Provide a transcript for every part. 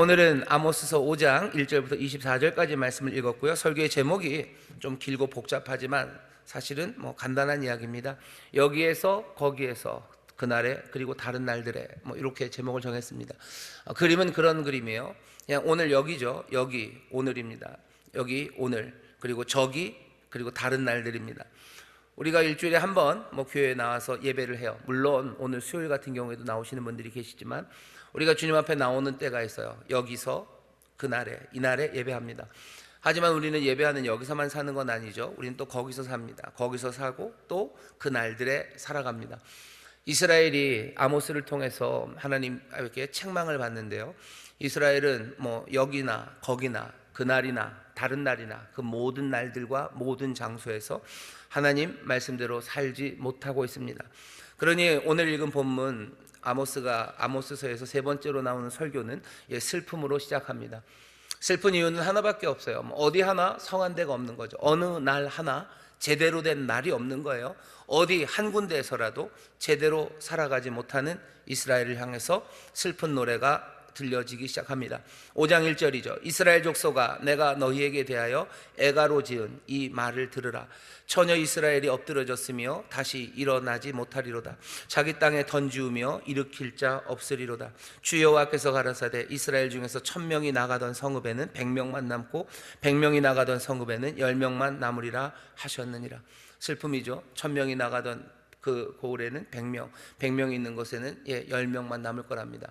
오늘은 아모스서 5장 1절부터 24절까지 말씀을 읽었고요. 설교의 제목이 좀 길고 복잡하지만 사실은 간단한 이야기입니다. 여기에서 거기에서 그날에 그리고 다른 날들에 이렇게 제목을 정했습니다. 그림은 그런 그림이에요. 그냥 오늘 여기죠. 여기 오늘입니다. 여기 오늘 그리고 저기 그리고 다른 날들입니다. 우리가 일주일에 한 번 교회에 나와서 예배를 해요. 물론 오늘 수요일 같은 경우에도 나오시는 분들이 계시지만 우리가 주님 앞에 나오는 때가 있어요. 여기서 그날에 이날에 예배합니다. 하지만 우리는 예배하는 여기서만 사는 건 아니죠. 우리는 또 거기서 삽니다. 거기서 사고 또 그 날들에 살아갑니다. 이스라엘이 아모스를 통해서 하나님께 책망을 받는데요. 이스라엘은 여기나 거기나 그날이나 다른 날이나 그 모든 날들과 모든 장소에서 하나님 말씀대로 살지 못하고 있습니다. 그러니 오늘 읽은 본문 아모스서에서 세 번째로 나오는 설교는 슬픔으로 시작합니다. 슬픈 이유는 하나밖에 없어요. 어디 하나 성한 데가 없는 거죠. 어느 날 하나 제대로 된 날이 없는 거예요. 어디 한 군데에서라도 제대로 살아가지 못하는 이스라엘을 향해서 슬픈 노래가 들려지기 시작합니다. 5장 1절이죠. 이스라엘 족속아, 내가 너희에게 대하여 애가로 지은 이 말을 들으라. 처녀 이스라엘이 엎드러졌으며 다시 일어나지 못하리로다. 자기 땅에 던지우며 일으킬 자 없으리로다. 주 여호와께서 가라사대 이스라엘 중에서 1000명이 나가던 성읍에는 100명만 남고 100명이 나가던 성읍에는 10명만 남으리라 하셨느니라. 슬픔이죠. 1000명이 나가던 그 고을에는 100명, 100명이 있는 곳에는 10명만 남을 거랍니다.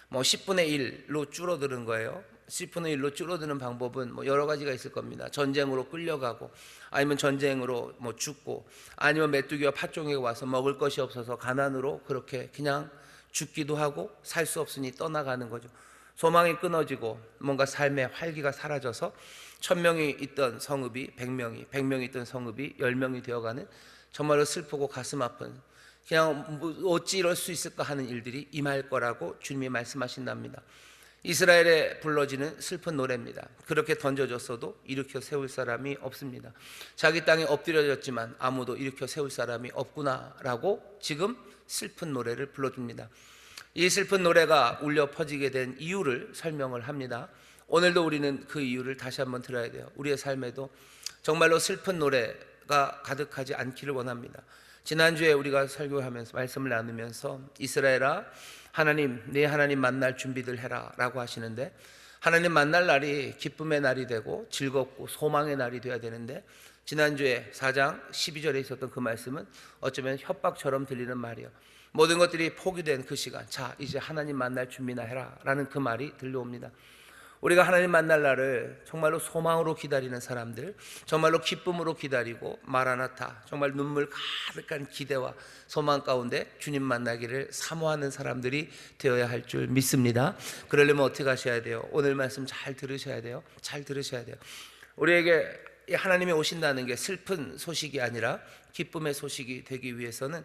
10분의 1로 줄어드는 거예요. 10분의 1로 줄어드는 방법은 여러 가지가 있을 겁니다. 전쟁으로 끌려가고, 아니면 전쟁으로 죽고, 아니면 메뚜기와 팥종이가 와서 먹을 것이 없어서 가난으로 그렇게 그냥 죽기도 하고 살 수 없으니 떠나가는 거죠. 소망이 끊어지고 뭔가 삶의 활기가 사라져서 1000명이 있던 성읍이 100명이, 100명이 있던 성읍이 10명이 되어가는 정말로 슬프고 가슴 아픈, 그냥 어찌 이럴 수 있을까 하는 일들이 임할 거라고 주님이 말씀하신답니다. 이스라엘에 불러지는 슬픈 노래입니다. 그렇게 던져졌어도 일으켜 세울 사람이 없습니다. 자기 땅에 엎드려졌지만 아무도 일으켜 세울 사람이 없구나라고 지금 슬픈 노래를 불러줍니다. 이 슬픈 노래가 울려 퍼지게 된 이유를 설명을 합니다. 오늘도 우리는 그 이유를 다시 한번 들어야 돼요. 우리의 삶에도 정말로 슬픈 노래가 가득하지 않기를 원합니다. 지난주에 우리가 설교하면서 말씀을 나누면서 이스라엘아, 하나님, 네 하나님 만날 준비들 해라 라고 하시는데, 하나님 만날 날이 기쁨의 날이 되고 즐겁고 소망의 날이 되어야 되는데, 지난주에 4장 12절에 있었던 그 말씀은 어쩌면 협박처럼 들리는 말이에요. 모든 것들이 포기된 그 시간, 자 이제 하나님 만날 준비나 해라 라는 그 말이 들려옵니다. 우리가 하나님 만날 날을 정말로 소망으로 기다리는 사람들, 정말로 기쁨으로 기다리고 마라나타, 정말 눈물 가득한 기대와 소망 가운데 주님 만나기를 사모하는 사람들이 되어야 할 줄 믿습니다. 그러려면 어떻게 하셔야 돼요? 오늘 말씀 잘 들으셔야 돼요. 잘 들으셔야 돼요. 우리에게 하나님이 오신다는 게 슬픈 소식이 아니라 기쁨의 소식이 되기 위해서는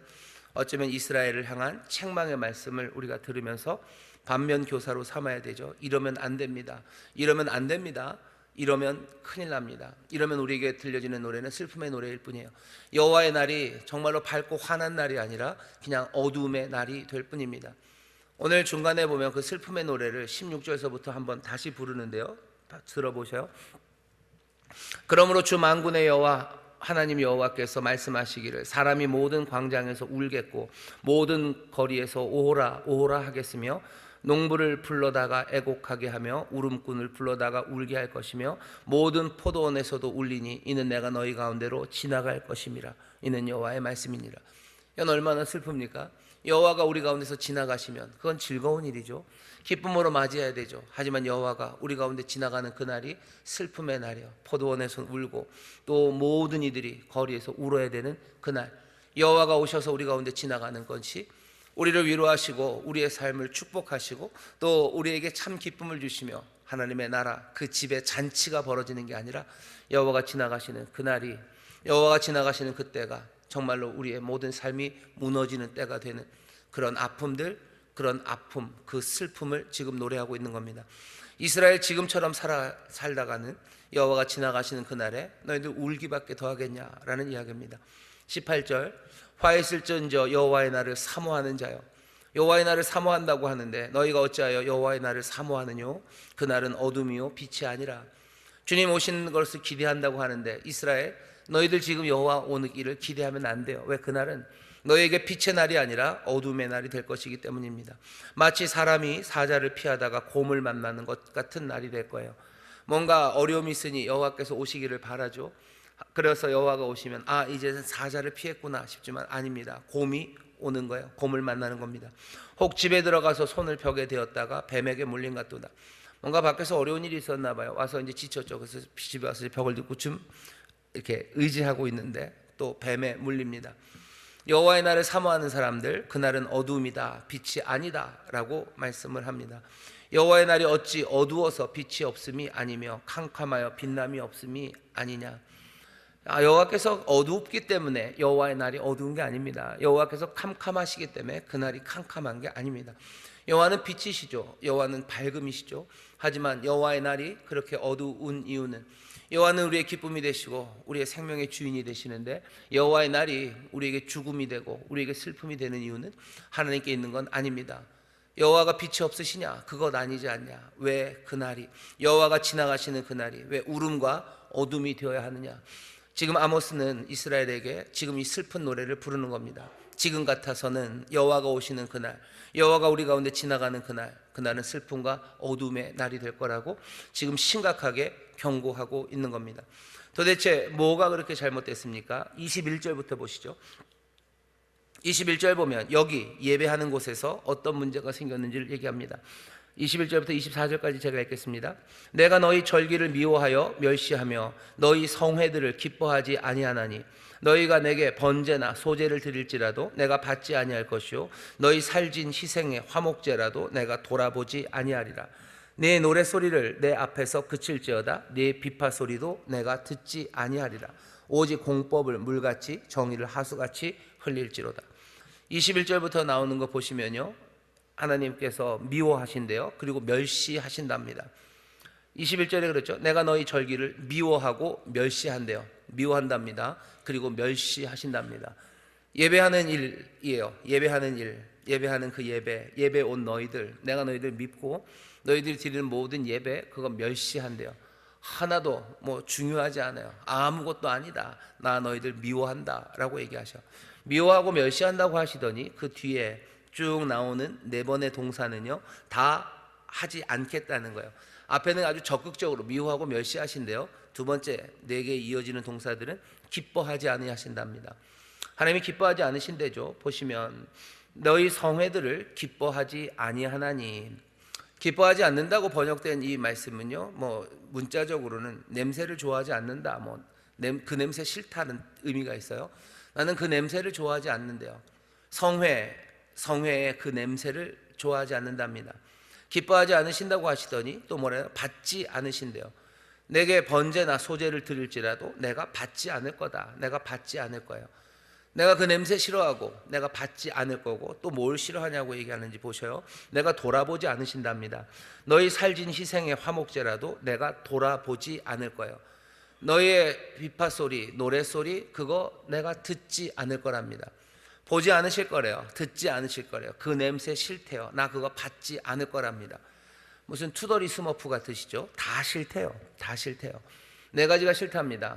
어쩌면 이스라엘을 향한 책망의 말씀을 우리가 들으면서 반면 교사로 삼아야 되죠. 이러면 안 됩니다. 이러면 안 됩니다. 이러면 큰일 납니다. 이러면 우리에게 들려지는 노래는 슬픔의 노래일 뿐이에요. 여호와의 날이 정말로 밝고 환한 날이 아니라 그냥 어두움의 날이 될 뿐입니다. 오늘 중간에 보면 그 슬픔의 노래를 16절에서부터 한번 다시 부르는데요. 들어보세요. 그러므로 주 만군의 여호와 하나님 여호와께서 말씀하시기를 사람이 모든 광장에서 울겠고 모든 거리에서 오호라 오호라 하겠으며 농부를 불러다가 애곡하게 하며 울음꾼을 불러다가 울게 할 것이며 모든 포도원에서도 울리니 이는 내가 너희 가운데로 지나갈 것임이라. 이는 여호와의 말씀이니라. 이건 얼마나 슬픕니까? 여호와가 우리 가운데서 지나가시면 그건 즐거운 일이죠. 기쁨으로 맞이해야 되죠. 하지만 여호와가 우리 가운데 지나가는 그날이 슬픔의 날이요. 포도원에서 울고 또 모든 이들이 거리에서 울어야 되는 그날, 여호와가 오셔서 우리 가운데 지나가는 것이 우리를 위로하시고 우리의 삶을 축복하시고 또 우리에게 참 기쁨을 주시며 하나님의 나라 그 집에 잔치가 벌어지는 게 아니라 여호와가 지나가시는 그날이, 여호와가 지나가시는 그때가 정말로 우리의 모든 삶이 무너지는 때가 되는 그런 아픔들, 그런 아픔, 그 슬픔을 지금 노래하고 있는 겁니다. 이스라엘 지금처럼 살다가는 여호와가 지나가시는 그날에 너희들 울기밖에 더하겠냐라는 이야기입니다. 18절, 화 있을전저 여호와의 날을 사모하는 자여. 여호와의 날을 사모한다고 하는데 너희가 어찌하여 여호와의 날을 사모하느뇨? 그날은 어둠이요 빛이 아니라. 주님 오시는 것을 기대한다고 하는데 이스라엘, 너희들 지금 여호와 오는 길을 기대하면 안 돼요. 왜? 그날은 너희에게 빛의 날이 아니라 어둠의 날이 될 것이기 때문입니다. 마치 사람이 사자를 피하다가 곰을 만나는 것 같은 날이 될 거예요. 뭔가 어려움이 있으니 여호와께서 오시기를 바라죠. 그래서 여호와가 오시면 이제는 사자를 피했구나 싶지만 아닙니다. 곰이 오는 거예요. 곰을 만나는 겁니다. 혹 집에 들어가서 손을 벽에 대었다가 뱀에게 물린 것 같도다. 뭔가 밖에서 어려운 일이 있었나 봐요. 와서 이제 지쳤죠. 그래서 집에 와서 벽을 딛고 좀 이렇게 의지하고 있는데 또 뱀에 물립니다. 여호와의 날을 사모하는 사람들, 그날은 어두움이다 빛이 아니다라고 말씀을 합니다. 여호와의 날이 어찌 어두워서 빛이 없음이 아니며 캄캄하여 빛남이 없음이 아니냐. 여호와께서 어둡기 때문에 여호와의 날이 어두운 게 아닙니다. 여호와께서 캄캄하시기 때문에 그날이 캄캄한 게 아닙니다. 여호와는 빛이시죠. 여호와는 밝음이시죠. 하지만 여호와의 날이 그렇게 어두운 이유는 여호와는 우리의 기쁨이 되시고 우리의 생명의 주인이 되시는데 여호와의 날이 우리에게 죽음이 되고 우리에게 슬픔이 되는 이유는 하나님께 있는 건 아닙니다. 여호와가 빛이 없으시냐? 그것 아니지 않냐? 왜 그날이, 여호와가 지나가시는 그날이 왜 울음과 어둠이 되어야 하느냐? 지금 아모스는 이스라엘에게 지금 이 슬픈 노래를 부르는 겁니다. 지금 같아서는 여호와가 오시는 그날, 여호와가 우리 가운데 지나가는 그날, 그날은 슬픔과 어둠의 날이 될 거라고 지금 심각하게 경고하고 있는 겁니다. 도대체 뭐가 그렇게 잘못됐습니까? 21절부터 보시죠. 21절 보면 여기 예배하는 곳에서 어떤 문제가 생겼는지를 얘기합니다. 21절부터 24절까지 제가 읽겠습니다. 내가 너희 절기를 미워하여 멸시하며 너희 성회들을 기뻐하지 아니하나니 너희가 내게 번제나 소제를 드릴지라도 내가 받지 아니할 것이요 너희 살진 희생의 화목제라도 내가 돌아보지 아니하리라. 네 노랫소리를 내 앞에서 그칠지어다 네 비파 소리도 내가 듣지 아니하리라. 오직 공법을 물같이 정의를 하수같이 흘릴지로다. 21절부터 나오는 거 보시면요, 하나님께서 미워하신대요. 그리고 멸시하신답니다. 21절에 그랬죠. 내가 너희 절기를 미워하고 멸시한대요. 미워한답니다. 그리고 멸시하신답니다. 예배하는 일이에요. 예배하는 일, 예배하는 그 예배 온 너희들, 내가 너희들 밉고 너희들이 드리는 모든 예배 그거 멸시한대요. 하나도 중요하지 않아요. 아무것도 아니다. 나 너희들 미워한다 라고 얘기하셔. 미워하고 멸시한다고 하시더니 그 뒤에 쭉 나오는 네 번의 동사는요 다 하지 않겠다는 거예요. 앞에는 아주 적극적으로 미워하고 멸시하신대요. 두 번째 네 개 이어지는 동사들은 기뻐하지 아니하신답니다. 하나님이 기뻐하지 않으신대죠. 보시면 너희 성회들을 기뻐하지 아니하나니, 기뻐하지 않는다고 번역된 이 말씀은요 문자적으로는 냄새를 좋아하지 않는다, 그 냄새 싫다는 의미가 있어요. 나는 그 냄새를 좋아하지 않는데요. 성회의 그 냄새를 좋아하지 않는답니다. 기뻐하지 않으신다고 하시더니 또 뭐래요? 받지 않으신대요. 내게 번제나 소제를 드릴지라도 내가 받지 않을 거다. 내가 받지 않을 거예요. 내가 그 냄새 싫어하고 내가 받지 않을 거고 또 뭘 싫어하냐고 얘기하는지 보셔요. 내가 돌아보지 않으신답니다. 너희 살진 희생의 화목제라도 내가 돌아보지 않을 거예요. 너희의 비파소리, 노래소리 그거 내가 듣지 않을 거랍니다. 보지 않으실 거래요. 듣지 않으실 거래요. 그 냄새 싫대요. 나 그거 받지 않을 거랍니다. 무슨 투덜이 스머프 같으시죠? 다 싫대요. 다 싫대요. 네 가지가 싫답니다.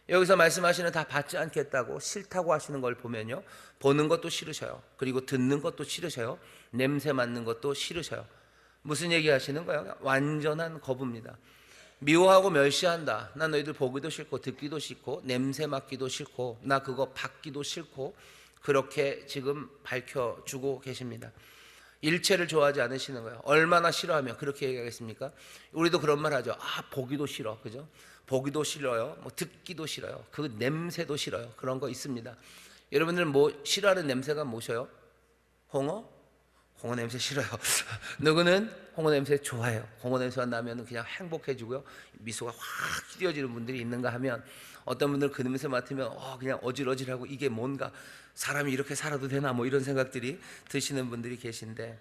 여기서 말씀하시는 다 받지 않겠다고 싫다고 하시는 걸 보면요, 보는 것도 싫으셔요. 그리고 듣는 것도 싫으셔요. 냄새 맡는 것도 싫으셔요. 무슨 얘기 하시는 거예요? 완전한 거부입니다. 미워하고 멸시한다. 나 너희들 보기도 싫고 듣기도 싫고 냄새 맡기도 싫고 나 그거 받기도 싫고, 그렇게 지금 밝혀주고 계십니다. 일체를 좋아하지 않으시는 거예요. 얼마나 싫어하면 그렇게 얘기하겠습니까? 우리도 그런 말 하죠. 보기도 싫어, 그죠? 보기도 싫어요. 듣기도 싫어요. 그 냄새도 싫어요. 그런 거 있습니다. 여러분들 싫어하는 냄새가 뭐셔요? 홍어? 홍어 냄새 싫어요. 누구는 홍어 냄새 좋아해요. 홍어 냄새가 나면 그냥 행복해지고요. 미소가 확 띄어지는 분들이 있는가 하면, 어떤 분들은 그 냄새 맡으면 그냥 어질어질하고 이게 뭔가 사람이 이렇게 살아도 되나 이런 생각들이 드시는 분들이 계신데,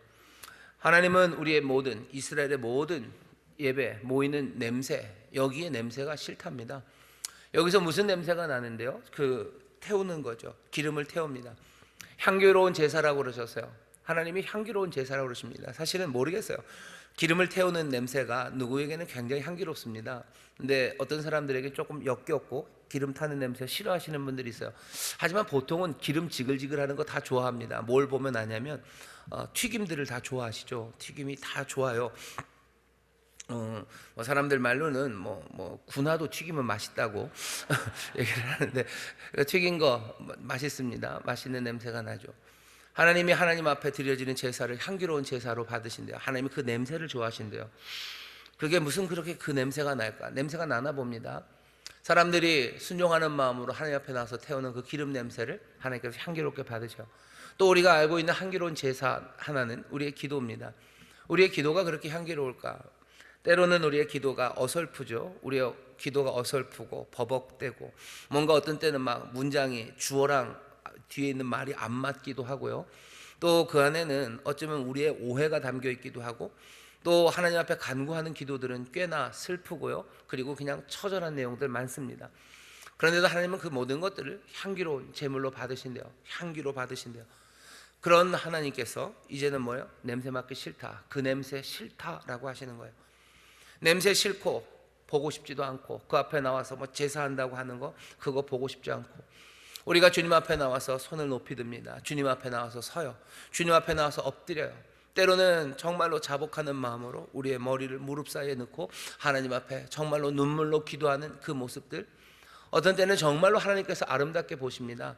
하나님은 우리의 모든, 이스라엘의 모든 예배 모이는 냄새, 여기에 냄새가 싫답니다. 여기서 무슨 냄새가 나는데요? 태우는 거죠. 기름을 태웁니다. 향기로운 제사라고 그러셨어요. 하나님이 향기로운 제사라고 그러십니다. 사실은 모르겠어요. 기름을 태우는 냄새가 누구에게는 굉장히 향기롭습니다. 근데 어떤 사람들에게 조금 역겹고 기름 타는 냄새 싫어하시는 분들이 있어요. 하지만 보통은 기름 지글지글하는 거 다 좋아합니다. 뭘 보면 아냐면 튀김들을 다 좋아하시죠. 튀김이 다 좋아요. 뭐 사람들 말로는 군화도 튀기면 맛있다고 얘기를 하는데, 튀긴 거 맛있습니다. 맛있는 냄새가 나죠. 하나님이 하나님 앞에 드려지는 제사를 향기로운 제사로 받으신대요. 하나님이 그 냄새를 좋아하신대요. 그게 무슨 그렇게 그 냄새가 날까? 냄새가 나나 봅니다. 사람들이 순종하는 마음으로 하나님 앞에 나와서 태우는 그 기름 냄새를 하나님께서 향기롭게 받으셔. 또 우리가 알고 있는 향기로운 제사 하나는 우리의 기도입니다. 우리의 기도가 그렇게 향기로울까? 때로는 우리의 기도가 어설프죠. 우리의 기도가 어설프고 버벅대고, 뭔가 어떤 때는 막 문장이 주어랑 뒤에 있는 말이 안 맞기도 하고요. 또 그 안에는 어쩌면 우리의 오해가 담겨 있기도 하고, 또 하나님 앞에 간구하는 기도들은 꽤나 슬프고요. 그리고 그냥 처절한 내용들 많습니다. 그런데도 하나님은 그 모든 것들을 향기로운 제물로 받으신대요. 향기로 받으신대요. 그런 하나님께서 이제는 뭐예요? 냄새 맡기 싫다. 그 냄새 싫다라고 하시는 거예요. 냄새 싫고 보고 싶지도 않고, 그 앞에 나와서 뭐 제사한다고 하는 거 그거 보고 싶지 않고, 우리가 주님 앞에 나와서 손을 높이 듭니다. 주님 앞에 나와서 서요. 주님 앞에 나와서 엎드려요. 때로는 정말로 자복하는 마음으로 우리의 머리를 무릎 사이에 넣고 하나님 앞에 정말로 눈물로 기도하는 그 모습들, 어떤 때는 정말로 하나님께서 아름답게 보십니다.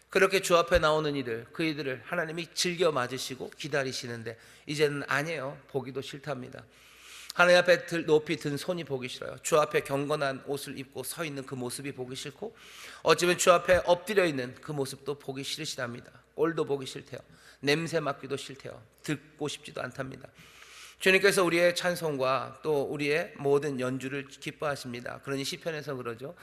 그렇게 주 앞에 나오는 이들, 그 이들을 하나님이 즐겨 맞으시고 기다리시는데, 이제는 아니에요. 보기도 싫답니다. 하나님 앞에 높이 든 손이 보기 싫어요. 주 앞에 경건한 옷을 입고 서 있는 그 모습이 보기 싫고, 어쩌면 주 앞에 엎드려 있는 그 모습도 보기 싫으시답니다. 꼴도 보기 싫대요. 냄새 맡기도 싫대요. 듣고 싶지도 않답니다. 주님께서 우리의 찬송과 또 우리의 모든 연주를 기뻐하십니다. 그러니 시편에서 그러죠.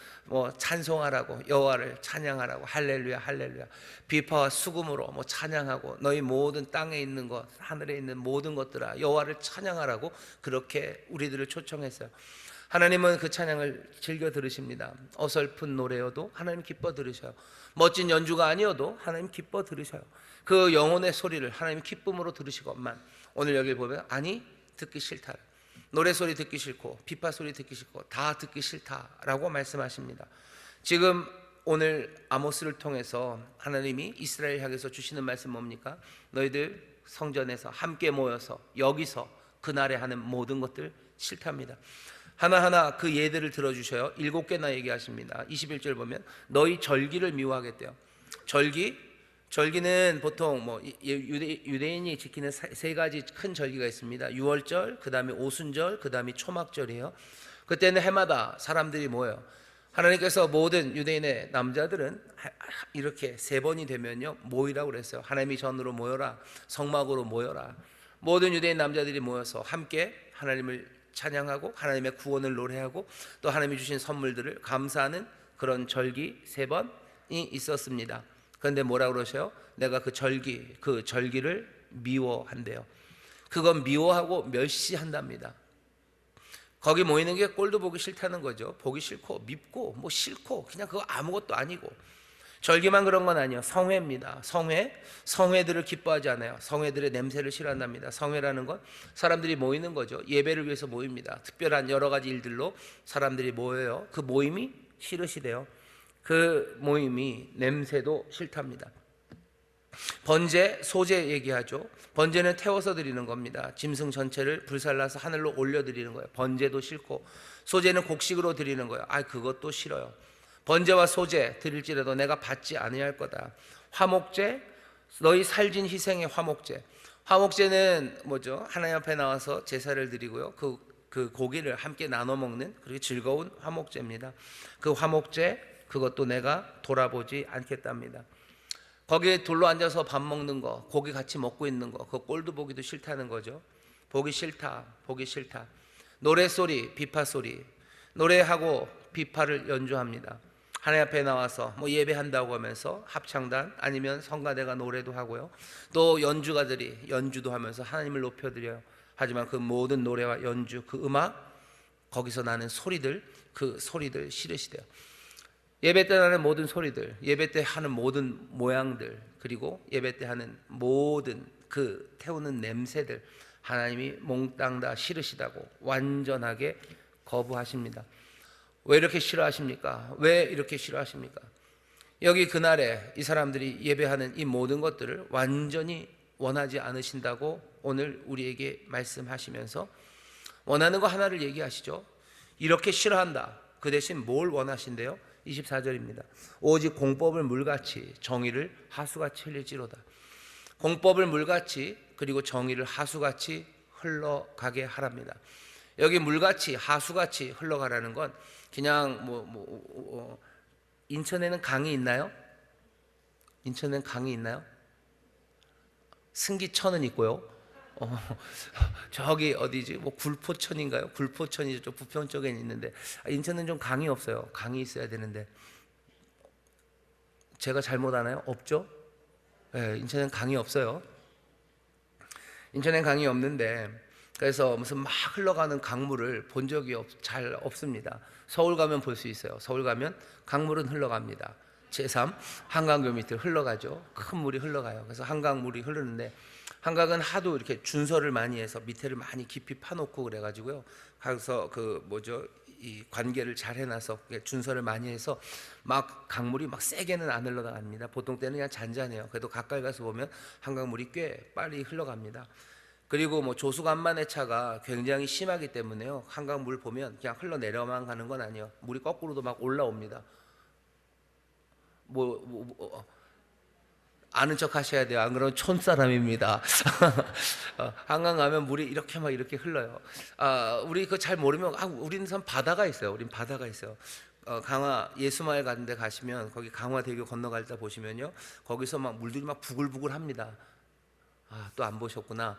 찬송하라고, 여호와를 찬양하라고, 할렐루야 할렐루야, 비파와 수금으로 찬양하고, 너희 모든 땅에 있는 것, 하늘에 있는 모든 것들아 여호와를 찬양하라고 그렇게 우리들을 초청했어요. 하나님은 그 찬양을 즐겨 들으십니다. 어설픈 노래여도 하나님 기뻐 들으셔요. 멋진 연주가 아니어도 하나님 기뻐 들으셔요. 그 영혼의 소리를 하나님 기쁨으로 들으시건만, 오늘 여기 보면 아니 듣기 싫다, 노래소리 듣기 싫고 비파소리 듣기 싫고 다 듣기 싫다라고 말씀하십니다. 지금 오늘 아모스를 통해서 하나님이 이스라엘 향해서 주시는 말씀 뭡니까? 너희들 성전에서 함께 모여서 여기서 그날에 하는 모든 것들 싫답니다. 하나하나 그 예들을 들어주셔요. 7개나 얘기하십니다. 21절 보면 너희 절기를 미워하겠대요. 절기는 보통 유대인이 지키는 세 가지 큰 절기가 있습니다. 유월절, 그 다음에 오순절, 그 다음에 초막절이에요. 그때는 해마다 사람들이 모여요. 하나님께서 모든 유대인의 남자들은 이렇게 3번이 되면요 모이라고 그랬어요. 하나님이 전으로 모여라, 성막으로 모여라. 모든 유대인 남자들이 모여서 함께 하나님을 찬양하고 하나님의 구원을 노래하고 또 하나님이 주신 선물들을 감사하는 그런 절기 3번이 있었습니다. 그런데 뭐라 그러셔요? 내가 그 절기를 미워한대요. 그건 미워하고 멸시한답니다. 거기 모이는 게 꼴도 보기 싫다는 거죠. 보기 싫고 밉고 싫고 그냥 그거 아무것도 아니고. 절기만 그런 건 아니에요. 성회입니다. 성회들을 기뻐하지 않아요. 성회들의 냄새를 싫어한답니다. 성회라는 건 사람들이 모이는 거죠. 예배를 위해서 모입니다. 특별한 여러 가지 일들로 사람들이 모여요. 그 모임이 싫으시대요. 그 모임이 냄새도 싫답니다. 번제, 소제 얘기하죠. 번제는 태워서 드리는 겁니다. 짐승 전체를 불살라서 하늘로 올려드리는 거예요. 번제도 싫고, 소제는 곡식으로 드리는 거예요. 그것도 싫어요. 번제와 소제 드릴지라도 내가 받지 아니할 거다. 화목제, 너희 살진 희생의 화목제. 화목제는 뭐죠? 하나님 앞에 나와서 제사를 드리고요, 그 고기를 함께 나눠 먹는 그렇게 즐거운 화목제입니다. 그 화목제, 그것도 내가 돌아보지 않겠답니다. 거기에 둘러 앉아서 밥 먹는 거, 고기 같이 먹고 있는 거, 그 꼴도 보기도 싫다는 거죠. 보기 싫다. 노래소리, 비파소리, 노래하고 비파를 연주합니다. 하나님 앞에 나와서 예배한다고 하면서 합창단 아니면 성가대가 노래도 하고요, 또 연주가들이 연주도 하면서 하나님을 높여드려요. 하지만 그 모든 노래와 연주, 그 음악, 거기서 나는 소리들, 그 소리들 싫으시대요. 예배 때 나는 모든 소리들, 예배 때 하는 모든 모양들, 그리고 예배 때 하는 모든 그 태우는 냄새들 하나님이 몽땅 다 싫으시다고 완전하게 거부하십니다. 왜 이렇게 싫어하십니까? 왜 이렇게 싫어하십니까? 여기 그날에 이 사람들이 예배하는 이 모든 것들을 완전히 원하지 않으신다고 오늘 우리에게 말씀하시면서 원하는 거 하나를 얘기하시죠. 이렇게 싫어한다. 그 대신 뭘 원하신대요? 24절입니다. 오직 공법을 물같이 정의를 하수같이 흘릴지로다. 공법을 물같이 그리고 정의를 하수같이 흘러가게 하랍니다. 여기 물같이 하수같이 흘러가라는 건 그냥 인천에는 강이 있나요? 인천에는 강이 있나요? 승기천은 있고요. 저기 어디지? 굴포천인가요? 굴포천이 저 부평 쪽에 있는데 인천은 좀 강이 없어요. 강이 있어야 되는데 제가 잘못 아나요? 없죠? 네, 인천엔 강이 없어요. 인천엔 강이 없는데 그래서 무슨 막 흘러가는 강물을 본 적이 잘 없습니다. 서울 가면 볼 수 있어요. 서울 가면 강물은 흘러갑니다. 제3 한강교 밑을 흘러가죠. 큰 물이 흘러가요. 그래서 한강물이 흐르는데 한강은 하도 이렇게 준설을 많이 해서 밑에를 많이 깊이 파놓고 그래가지고요. 가서 이 관계를 잘 해놔서 준설을 많이 해서 막 강물이 막 세게는 안 흘러갑니다. 보통 때는 그냥 잔잔해요. 그래도 가까이 가서 보면 한강물이 꽤 빨리 흘러갑니다. 그리고 조수간만의 차가 굉장히 심하기 때문에요. 한강물 보면 그냥 흘러내려만 가는 건 아니에요. 물이 거꾸로도 막 올라옵니다. 아는 척 하셔야 돼요. 안 그러면 촌사람입니다. 한강 가면 물이 이렇게 막 이렇게 흘러요. 우리 그거 잘 모르면 우리는 참 바다가 있어요. 우린 바다가 있어요. 강화 예수마을 가는 데 가시면 거기 강화대교 건너갈 때 보시면요. 거기서 막 물들이 막 부글부글 합니다. 또 안 보셨구나.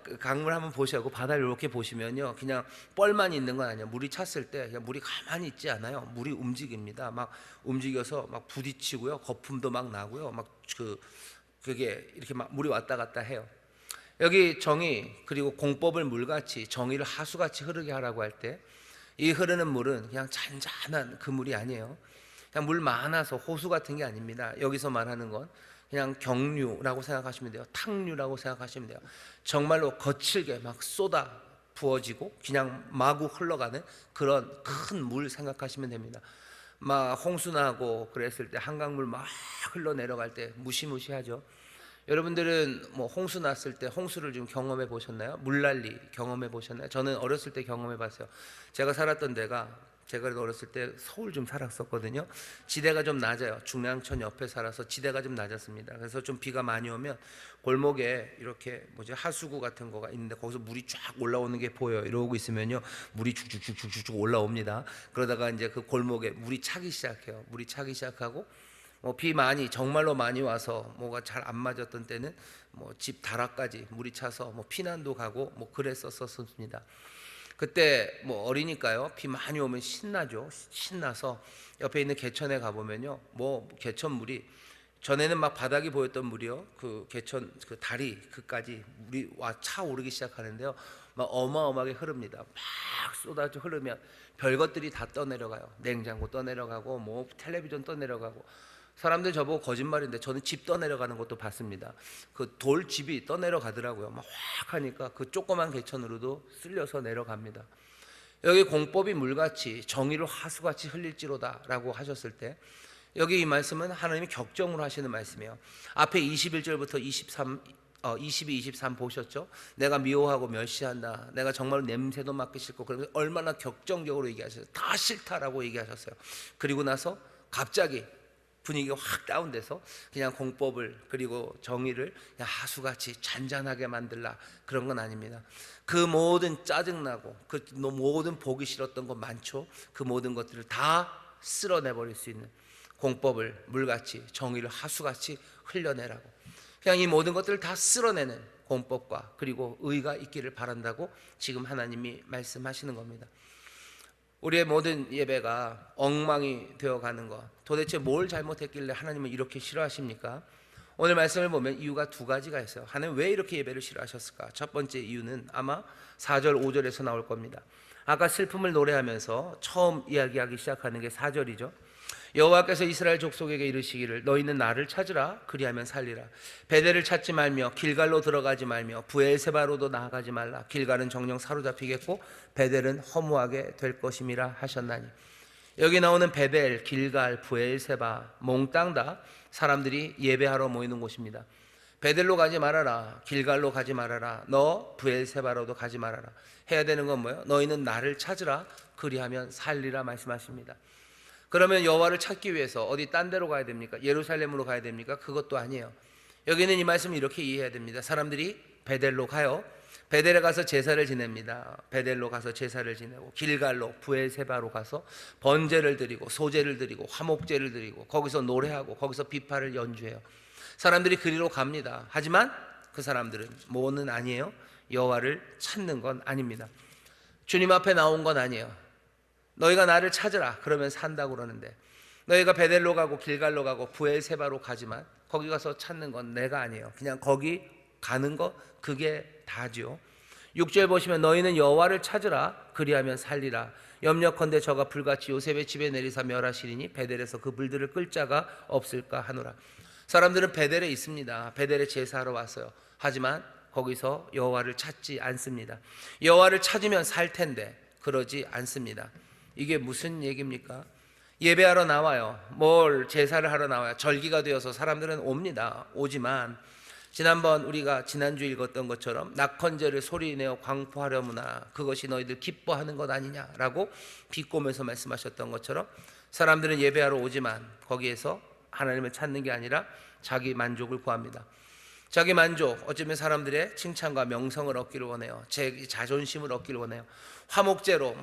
그 강물 한번 보시고 바다를 이렇게 보시면요, 그냥 뻘만 있는 건 아니에요. 물이 찼을 때 그냥 물이 가만히 있지 않아요. 물이 움직입니다. 막 움직여서 막 부딪히고요, 거품도 막 나고요, 그게 이렇게 막 물이 왔다 갔다 해요. 여기 정의 그리고 공법을 물같이 정의를 하수같이 흐르게 하라고 할 때 이 흐르는 물은 그냥 잔잔한 그 물이 아니에요. 그냥 물 많아서 호수 같은 게 아닙니다. 여기서 말하는 건 그냥 경류라고 생각하시면 돼요. 탕류라고 생각하시면 돼요. 정말로 거칠게 막 쏟아 부어지고 그냥 마구 흘러가는 그런 큰 물 생각하시면 됩니다. 막 홍수 나고 그랬을 때 한강물 막 흘러내려갈 때 무시무시하죠. 여러분들은 홍수 났을 때 홍수를 좀 경험해 보셨나요? 물난리 경험해 보셨나요? 저는 어렸을 때 경험해 봤어요. 제가 살았던 데가 제가 어렸을 때 서울 좀 살았었거든요. 지대가 좀 낮아요. 중랑천 옆에 살아서 지대가 좀 낮았습니다. 그래서 좀 비가 많이 오면 골목에 이렇게 하수구 같은 거가 있는데 거기서 물이 쫙 올라오는 게 보여요. 이러고 있으면요, 물이 쭉쭉쭉쭉쭉 올라옵니다. 그러다가 이제 그 골목에 물이 차기 시작해요. 물이 차기 시작하고 비 많이 정말로 많이 와서 뭐가 잘 안 맞았던 때는 집 다락까지 물이 차서 피난도 가고 그랬었습니다. 그때 어리니까요, 비 많이 오면 신나죠. 신나서 옆에 있는 개천에 가보면요, 개천물이 전에는 막 바닥이 보였던 물이요, 그 개천 그 다리 그까지 물이 차오르기 시작하는데요, 막 어마어마하게 흐릅니다. 막 쏟아져 흐르면 별것들이 다 떠내려가요. 냉장고 떠내려가고 텔레비전 떠내려가고. 사람들 저보고 거짓말인데 저는 집 떠내려가는 것도 봤습니다. 그 돌집이 떠내려가더라고요. 막 확 하니까 그 조그만 개천으로도 쓸려서 내려갑니다. 여기 공법이 물같이 정의로 하수같이 흘릴지로다 라고 하셨을 때 여기 이 말씀은 하나님이 격정으로 하시는 말씀이에요. 앞에 21절부터 22, 23 보셨죠? 내가 미워하고 멸시한다. 내가 정말 냄새도 맡기 싫고, 그러면서 얼마나 격정적으로 얘기하셨어요. 다 싫다라고 얘기하셨어요. 그리고 나서 갑자기 분위기가 확 다운돼서 그냥 공법을 그리고 정의를 그냥 하수같이 잔잔하게 만들라, 그런 건 아닙니다. 그 모든 짜증나고 그 모든 보기 싫었던 것 많죠. 그 모든 것들을 다 쓸어내버릴 수 있는 공법을 물같이 정의를 하수같이 흘려내라고, 그냥 이 모든 것들을 다 쓸어내는 공법과 그리고 의가 있기를 바란다고 지금 하나님이 말씀하시는 겁니다. 우리의 모든 예배가 엉망이 되어가는 것, 도대체 뭘 잘못했길래 하나님은 이렇게 싫어하십니까? 오늘 말씀을 보면 이유가 두 가지가 있어요. 하나님 왜 이렇게 예배를 싫어하셨을까? 첫 번째 이유는 아마 4절 5절에서 나올 겁니다. 아까 슬픔을 노래하면서 처음 이야기하기 시작하는 게 4절이죠. 여호와께서 이스라엘 족속에게 이르시기를 너희는 나를 찾으라 그리하면 살리라. 베델을 찾지 말며 길갈로 들어가지 말며 브엘세바로도 나아가지 말라. 길갈은 정령 사로잡히겠고 베델은 허무하게 될 것임이라 하셨나니. 여기 나오는 베델, 길갈, 브엘세바 몽땅 다 사람들이 예배하러 모이는 곳입니다. 베델로 가지 말아라, 길갈로 가지 말아라, 너 브엘세바로도 가지 말아라. 해야 되는 건 뭐예요? 너희는 나를 찾으라 그리하면 살리라 말씀하십니다. 그러면 여호와를 찾기 위해서 어디 딴 데로 가야 됩니까? 예루살렘으로 가야 됩니까? 그것도 아니에요. 여기는 이 말씀을 이렇게 이해해야 됩니다. 사람들이 베델로 가요. 베델에 가서 제사를 지냅니다. 베델로 가서 제사를 지내고 길갈로 브엘세바로 가서 번제를 드리고 소제를 드리고 화목제를 드리고 거기서 노래하고 거기서 비파를 연주해요. 사람들이 그리로 갑니다. 하지만 그 사람들은 뭐는 아니에요. 여호와를 찾는 건 아닙니다. 주님 앞에 나온 건 아니에요. 너희가 나를 찾으라 그러면 산다고 그러는데 너희가 베델로 가고 길갈로 가고 브엘세바로 가지만 거기 가서 찾는 건 내가 아니에요. 그냥 거기 가는 거 그게 다죠. 6절 보시면 너희는 여호와를 찾으라 그리하면 살리라. 염려컨대 저가 불같이 요셉의 집에 내리사 멸하시리니 베델에서 그 불들을 끌 자가 없을까 하노라. 사람들은 베델에 있습니다. 베델에 제사하러 왔어요. 하지만 거기서 여호와를 찾지 않습니다. 여호와를 찾으면 살 텐데 그러지 않습니다. 이게 무슨 얘기입니까? 예배하러 나와요. 뭘 제사를 하러 나와요. 절기가 되어서 사람들은 옵니다. 오지만 지난번 우리가 지난주 읽었던 것처럼 낙헌제를 소리내어 광포하려무나 그것이 너희들 기뻐하는 것 아니냐라고 비꼬면서 말씀하셨던 것처럼 사람들은 예배하러 오지만 거기에서 하나님을 찾는 게 아니라 자기 만족을 구합니다. 자기 만족, 어쩌면 사람들의 칭찬과 명성을 얻기를 원해요. 제 자존심을 얻기를 원해요. 화목제로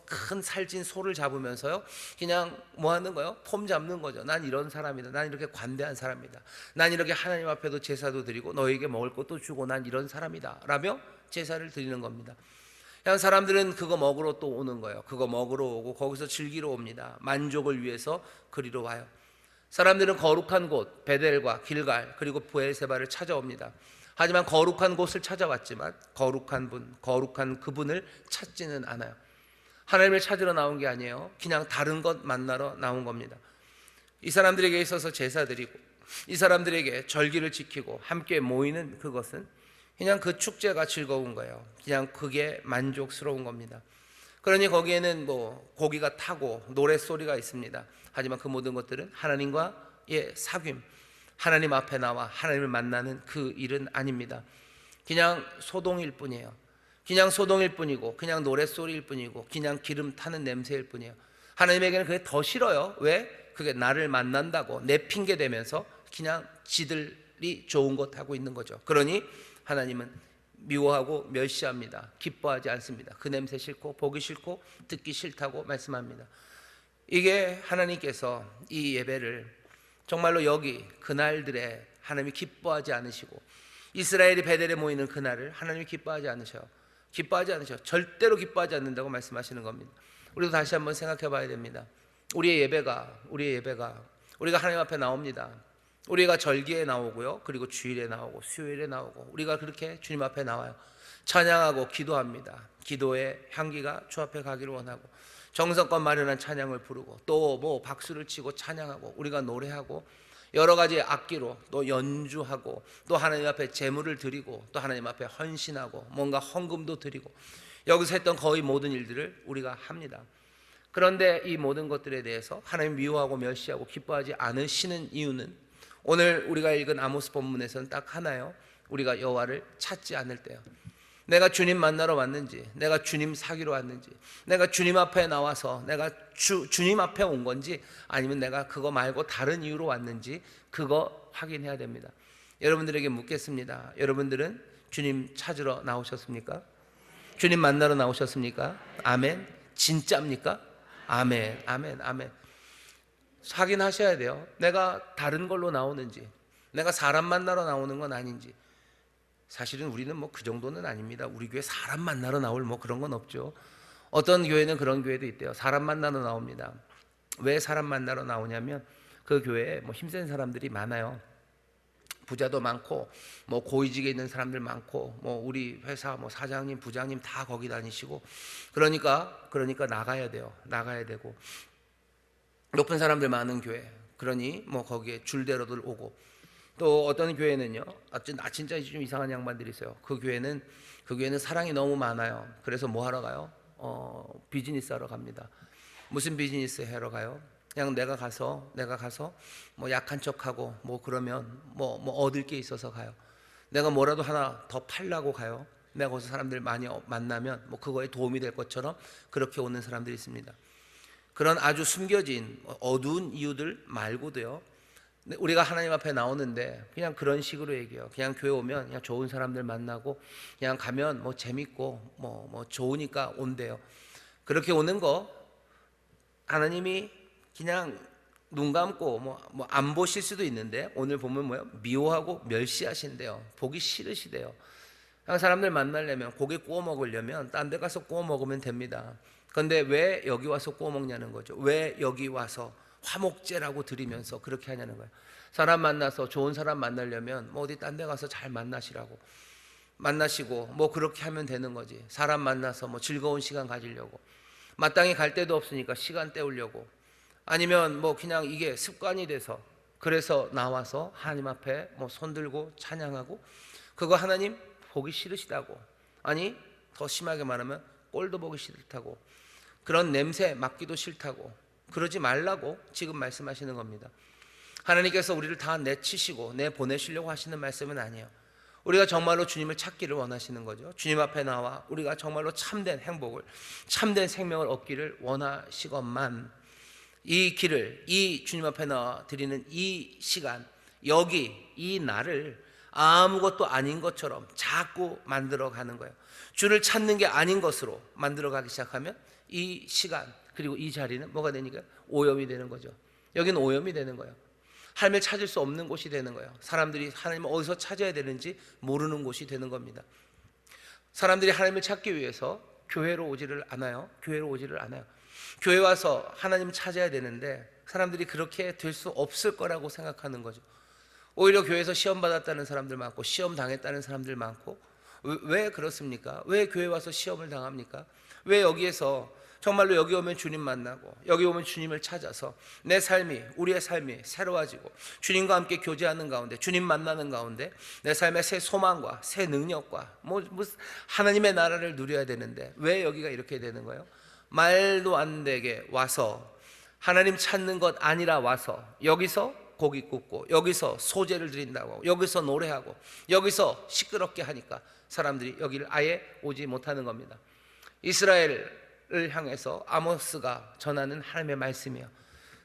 큰 살찐 소를 잡으면서요 그냥 뭐 하는 거예요? 폼 잡는 거죠. 난 이런 사람이다. 난 이렇게 관대한 사람이다. 난 이렇게 하나님 앞에도 제사도 드리고 너에게 먹을 것도 주고 난 이런 사람이다 라며 제사를 드리는 겁니다. 그냥 사람들은 그거 먹으러 또 오는 거예요. 그거 먹으러 오고 거기서 즐기러 옵니다. 만족을 위해서 그리러 와요. 사람들은 거룩한 곳 베델과 길갈 그리고 브엘세바를 찾아옵니다. 하지만 거룩한 곳을 찾아왔지만 거룩한 분, 거룩한 그분을 찾지는 않아요. 하나님을 찾으러 나온 게 아니에요. 그냥 다른 것 만나러 나온 겁니다. 이 사람들에게 있어서 제사 드리고 이 사람들에게 절기를 지키고 함께 모이는 그것은 그냥 그 축제가 즐거운 거예요. 그냥 그게 만족스러운 겁니다. 그러니 거기에는 고기가 타고 노랫소리가 있습니다. 하지만 그 모든 것들은 하나님과의 사귐, 하나님 앞에 나와 하나님을 만나는 그 일은 아닙니다. 그냥 소동일 뿐이에요. 그냥 소동일 뿐이고 그냥 노랫소리일 뿐이고 그냥 기름 타는 냄새일 뿐이에요. 하나님에게는 그게 더 싫어요. 왜? 그게 나를 만난다고 내 핑계 대면서 그냥 지들이 좋은 것 하고 있는 거죠. 그러니 하나님은 미워하고 멸시합니다. 기뻐하지 않습니다. 그 냄새 싫고 보기 싫고 듣기 싫다고 말씀합니다. 이게 하나님께서 이 예배를 정말로 여기 그날들에 하나님이 기뻐하지 않으시고 이스라엘이 베델에 모이는 그날을 하나님이 기뻐하지 않으셔요. 기뻐하지 않으셔요. 절대로 기뻐하지 않는다고 말씀하시는 겁니다. 우리도 다시 한번 생각해 봐야 됩니다. 우리의 예배가 우리가 하나님 앞에 나옵니다. 우리가 절기에 나오고요. 그리고 주일에 나오고 수요일에 나오고 우리가 그렇게 주님 앞에 나와요. 찬양하고 기도합니다. 기도의 향기가 주 앞에 가기를 원하고 정성껏 마련한 찬양을 부르고 또 박수를 치고 찬양하고 우리가 노래하고 여러 가지 악기로 또 연주하고 또 하나님 앞에 제물을 드리고 또 하나님 앞에 헌신하고 뭔가 헌금도 드리고 여기서 했던 거의 모든 일들을 우리가 합니다. 그런데 이 모든 것들에 대해서 하나님 미워하고 멸시하고 기뻐하지 않으시는 이유는 오늘 우리가 읽은 아모스 본문에서는 딱 하나요. 우리가 여호와를 찾지 않을 때요. 내가 주님 만나러 왔는지, 내가 주님 사귀러 왔는지, 내가 주님 앞에 나와서 내가 주님 앞에 온 건지 아니면 내가 그거 말고 다른 이유로 왔는지 그거 확인해야 됩니다. 여러분들에게 묻겠습니다. 여러분들은 주님 찾으러 나오셨습니까? 주님 만나러 나오셨습니까? 아멘. 진짜입니까? 아멘. 아멘. 아멘. 확인하셔야 돼요. 내가 다른 걸로 나오는지, 내가 사람 만나러 나오는 건 아닌지. 사실은 우리는 그 정도는 아닙니다. 우리 교회 사람 만나러 나올 그런 건 없죠. 어떤 교회는 그런 교회도 있대요. 사람 만나러 나옵니다. 왜 사람 만나러 나오냐면 그 교회에 힘센 사람들이 많아요. 부자도 많고 고위직에 있는 사람들 많고 우리 회사 사장님, 부장님 다 거기 다니시고 그러니까 나가야 돼요. 나가야 되고 높은 사람들 많은 교회, 그러니 뭐 거기에 줄대로들 오고, 또 어떤 교회는요, 나 진짜 좀 이상한 양반들이 있어요. 그 교회는 사랑이 너무 많아요. 그래서 뭐 하러 가요? 비즈니스 하러 갑니다. 무슨 비즈니스 하러 가요? 그냥 내가 가서 뭐 약한 척하고 뭐 그러면 뭐 얻을 게 있어서 가요. 내가 뭐라도 하나 더 팔라고 가요. 내가 거기서 사람들 많이 만나면 뭐 그거에 도움이 될 것처럼 그렇게 오는 사람들이 있습니다. 그런 아주 숨겨진 어두운 이유들 말고도요, 우리가 하나님 앞에 나오는데 그냥 그런 식으로 얘기해요. 그냥 교회 오면 그냥 좋은 사람들 만나고 그냥 가면 뭐 재밌고 뭐 좋으니까 온대요. 그렇게 오는 거 하나님이 그냥 눈 감고 뭐 안 보실 수도 있는데, 오늘 보면 뭐예요? 미워하고 멸시하신대요. 보기 싫으시대요. 사람들 만나려면, 고기 구워 먹으려면 딴 데 가서 구워 먹으면 됩니다. 그런데 왜 여기 와서 구워 먹냐는 거죠. 왜 여기 와서 화목제라고 드리면서 그렇게 하냐는 거예요. 사람 만나서, 좋은 사람 만나려면 뭐 어디 딴 데 가서 잘 만나시고 뭐 그렇게 하면 되는 거지. 사람 만나서 뭐 즐거운 시간 가지려고, 마땅히 갈 데도 없으니까 시간 때우려고, 아니면 뭐 그냥 이게 습관이 돼서 그래서 나와서 하나님 앞에 뭐 손들고 찬양하고, 그거 하나님 보기 싫으시다고, 아니 더 심하게 말하면 꼴도 보기 싫다고, 그런 냄새 맡기도 싫다고, 그러지 말라고 지금 말씀하시는 겁니다. 하나님께서 우리를 다 내치시고 내보내시려고 하시는 말씀은 아니에요. 우리가 정말로 주님을 찾기를 원하시는 거죠. 주님 앞에 나와 우리가 정말로 참된 행복을, 참된 생명을 얻기를 원하시건만, 이 길을, 이 주님 앞에 나와 드리는 이 시간, 여기 이 날을 아무것도 아닌 것처럼 자꾸 만들어가는 거예요. 주를 찾는 게 아닌 것으로 만들어가기 시작하면 이 시간, 그리고 이 자리는 뭐가 되니까 오염이 되는 거죠. 여기는 오염이 되는 거예요. 하나님을 찾을 수 없는 곳이 되는 거예요. 사람들이 하나님을 어디서 찾아야 되는지 모르는 곳이 되는 겁니다. 사람들이 하나님을 찾기 위해서 교회로 오지를 않아요. 교회 와서 하나님 찾아야 되는데 사람들이 그렇게 될 수 없을 거라고 생각하는 거죠. 오히려 교회에서 시험 받았다는 사람들 많고, 시험 당했다는 사람들 많고. 왜 그렇습니까? 왜 교회 와서 시험을 당합니까? 왜 여기에서 정말로 여기 오면 주님 만나고, 여기 오면 주님을 찾아서 내 삶이, 우리의 삶이 새로워지고, 주님과 함께 교제하는 가운데, 주님 만나는 가운데 내 삶의 새 소망과 새 능력과 뭐 하나님의 나라를 누려야 되는데 왜 여기가 이렇게 되는 거예요? 말도 안 되게 와서, 하나님 찾는 것 아니라 와서 여기서 고기 굽고, 여기서 소제를 드린다고 하고, 여기서 노래하고, 여기서 시끄럽게 하니까 사람들이 여기를 아예 오지 못하는 겁니다. 이스라엘을 향해서 아모스가 전하는 하나님의 말씀이에요.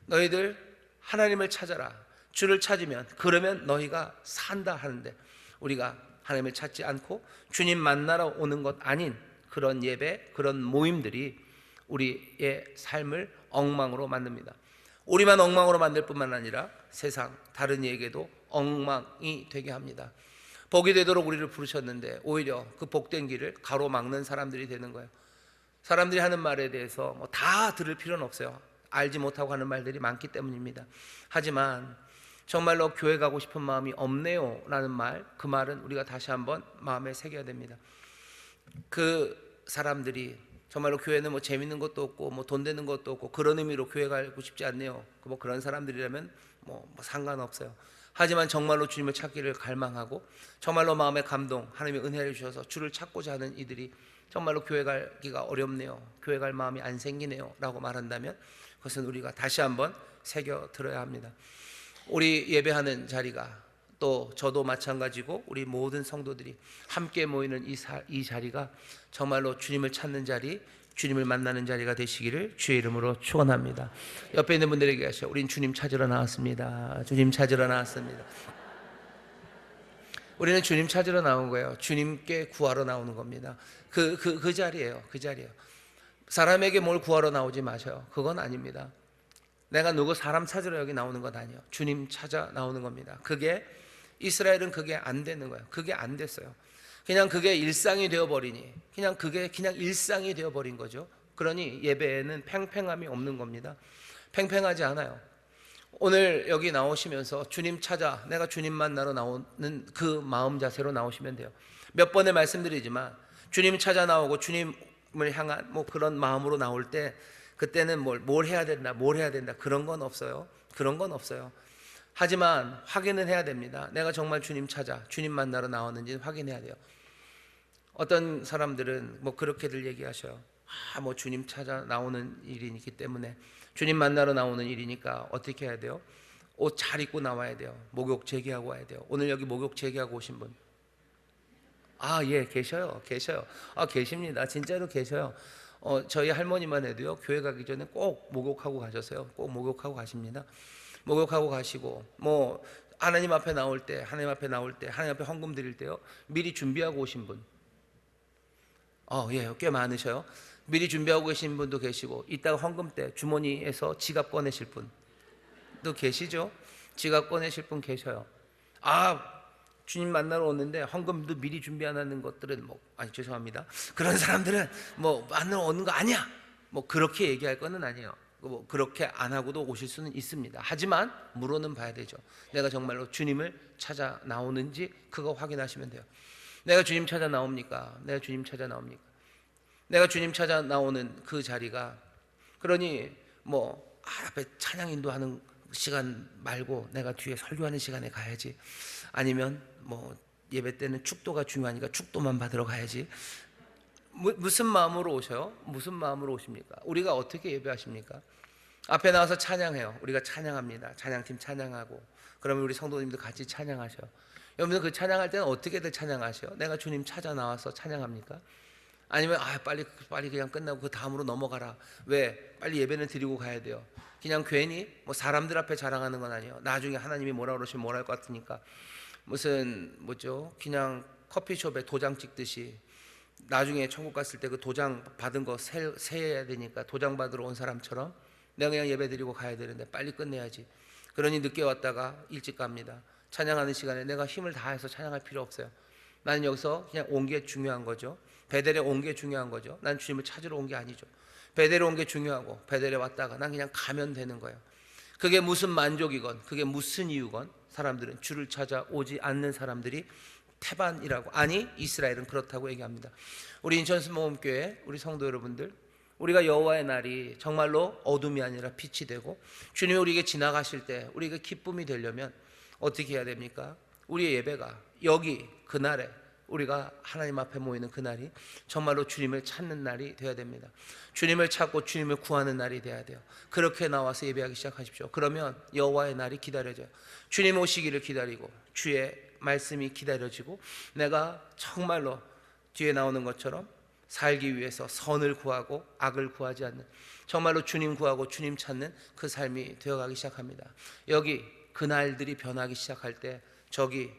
너희들 하나님을 찾아라. 주를 찾으면, 그러면 너희가 산다 하는데, 우리가 하나님을 찾지 않고 주님 만나러 오는 것 아닌 그런 예배, 그런 모임들이 우리의 삶을 엉망으로 만듭니다. 우리만 엉망으로 만들 뿐만 아니라 세상 다른 이에게도 엉망이 되게 합니다. 복이 되도록 우리를 부르셨는데 오히려 그 복된 길을 가로막는 사람들이 되는 거예요. 사람들이 하는 말에 대해서 뭐 다 들을 필요는 없어요. 알지 못하고 하는 말들이 많기 때문입니다. 하지만 정말로 교회 가고 싶은 마음이 없네요 라는 말, 그 말은 우리가 다시 한번 마음에 새겨야 됩니다. 그 사람들이 정말로 교회는 뭐 재밌는 것도 없고 뭐 돈 되는 것도 없고 그런 의미로 교회 가고 싶지 않네요. 뭐 그런 사람들이라면 뭐 상관없어요. 하지만 정말로 주님을 찾기를 갈망하고, 정말로 마음의 감동, 하나님의 은혜를 주셔서 주를 찾고자 하는 이들이 정말로 교회 가기가 어렵네요, 교회 갈 마음이 안 생기네요 라고 말한다면, 그것은 우리가 다시 한번 새겨 들어야 합니다. 우리 예배하는 자리가, 또 저도 마찬가지고 우리 모든 성도들이 함께 모이는 이 자리가 정말로 주님을 찾는 자리, 주님을 만나는 자리가 되시기를 주의 이름으로 축원합니다. 옆에 있는 분들에게 하시죠. 우린 주님 찾으러 나왔습니다. 주님 찾으러 나왔습니다. 우리는 주님 찾으러 나온 거예요. 주님께 구하러 나오는 겁니다. 그 자리예요. 그 자리예요. 사람에게 뭘 구하러 나오지 마셔요. 그건 아닙니다. 내가 누구 사람 찾으러 여기 나오는 것 아니에요. 주님 찾아 나오는 겁니다. 그게 이스라엘은 그게 안 되는 거예요. 그게 안 됐어요. 그냥 그게 일상이 되어버리니, 그냥 그게 그냥 일상이 되어버린 거죠. 그러니 예배에는 팽팽함이 없는 겁니다. 팽팽하지 않아요. 오늘 여기 나오시면서 주님 찾아, 내가 주님 만나러 나오는 그 마음 자세로 나오시면 돼요. 몇 번에 말씀드리지만 주님 찾아 나오고 주님을 향한 뭐 그런 마음으로 나올 때 그때는 뭘 해야 된다, 뭘 해야 된다, 그런 건 없어요. 그런 건 없어요. 하지만 확인은 해야 됩니다. 내가 정말 주님 찾아 주님 만나러 나왔는지 확인해야 돼요. 어떤 사람들은 그렇게들 얘기하셔요. 주님 찾아 나오는 일이기 때문에, 주님 만나러 나오는 일이니까 어떻게 해야 돼요? 옷 잘 입고 나와야 돼요. 목욕 제기하고 와야 돼요. 오늘 여기 목욕 제기하고 오신 분? 예, 계셔요. 계십니다. 진짜로 계셔요. 저희 할머니만 해도요, 교회 가기 전에 꼭 목욕하고 가셨어요. 꼭 목욕하고 가십니다. 목욕하고 가시고, 하나님 앞에 나올 때, 하나님 앞에 헌금 드릴 때요, 미리 준비하고 오신 분. 예, 꽤 많으셔요. 미리 준비하고 계신 분도 계시고, 이따가 헌금 때 주머니에서 지갑 꺼내실 분도 계시죠? 지갑 꺼내실 분 계셔요. 주님 만나러 오는데 헌금도 미리 준비 안 하는 것들은 죄송합니다. 그런 사람들은 만나러 오는 거 아니야. 그렇게 얘기할 거는 아니에요. 그렇게 안 하고도 오실 수는 있습니다. 하지만 물어는 봐야 되죠. 내가 정말로 주님을 찾아 나오는지 그거 확인하시면 돼요. 내가 주님 찾아 나옵니까? 내가 주님 찾아 나옵니까? 내가 주님 찾아 나오는 그 자리가, 그러니 앞에 찬양 인도하는 시간 말고 내가 뒤에 설교하는 시간에 가야지, 아니면 예배 때는 축도가 중요하니까 축도만 받으러 가야지. 무슨 마음으로 오셔요? 무슨 마음으로 오십니까? 우리가 어떻게 예배하십니까? 앞에 나와서 찬양해요. 우리가 찬양합니다. 찬양팀 찬양하고, 그러면 우리 성도님들 같이 찬양하셔요. 여러분들 그 찬양할 때는 어떻게들 찬양하셔요? 내가 주님 찾아 나와서 찬양합니까? 아니면 빨리 그냥 끝나고 그 다음으로 넘어가라. 왜? 빨리 예배는 드리고 가야 돼요. 그냥 괜히 사람들 앞에 자랑하는 건 아니에요. 나중에 하나님이 뭐라 그러시면 뭐라 할 것 같으니까, 그냥 커피숍에 도장 찍듯이 나중에 천국 갔을 때 그 도장 받은 거 세야 되니까 도장 받으러 온 사람처럼 내가 그냥 예배 드리고 가야 되는데 빨리 끝내야지. 그러니 늦게 왔다가 일찍 갑니다. 찬양하는 시간에 내가 힘을 다해서 찬양할 필요 없어요. 나는 여기서 그냥 온 게 중요한 거죠. 베델에 온 게 중요한 거죠. 난 주님을 찾으러 온 게 아니죠. 베델에 온 게 중요하고, 베델에 왔다가 난 그냥 가면 되는 거예요. 그게 무슨 만족이건, 그게 무슨 이유건, 사람들은 주를 찾아오지 않는 사람들이 태반이라고, 이스라엘은 그렇다고 얘기합니다. 우리 인천스모험교회 우리 성도 여러분들, 우리가 여호와의 날이 정말로 어둠이 아니라 빛이 되고 주님이 우리에게 지나가실 때 우리에게 기쁨이 되려면 어떻게 해야 됩니까? 우리의 예배가 여기 그날에, 우리가 하나님 앞에 모이는 그날이 정말로 주님을 찾는 날이 되어야 됩니다. 주님을 찾고 주님을 구하는 날이 되어야 돼요. 그렇게 나와서 예배하기 시작하십시오. 그러면 여호와의 날이 기다려져요. 주님 오시기를 기다리고 주의 말씀이 기다려지고, 내가 정말로 뒤에 나오는 것처럼 살기 위해서 선을 구하고 악을 구하지 않는, 정말로 주님 구하고 주님 찾는 그 삶이 되어가기 시작합니다. 여기 그날들이 변하기 시작할 때 저기,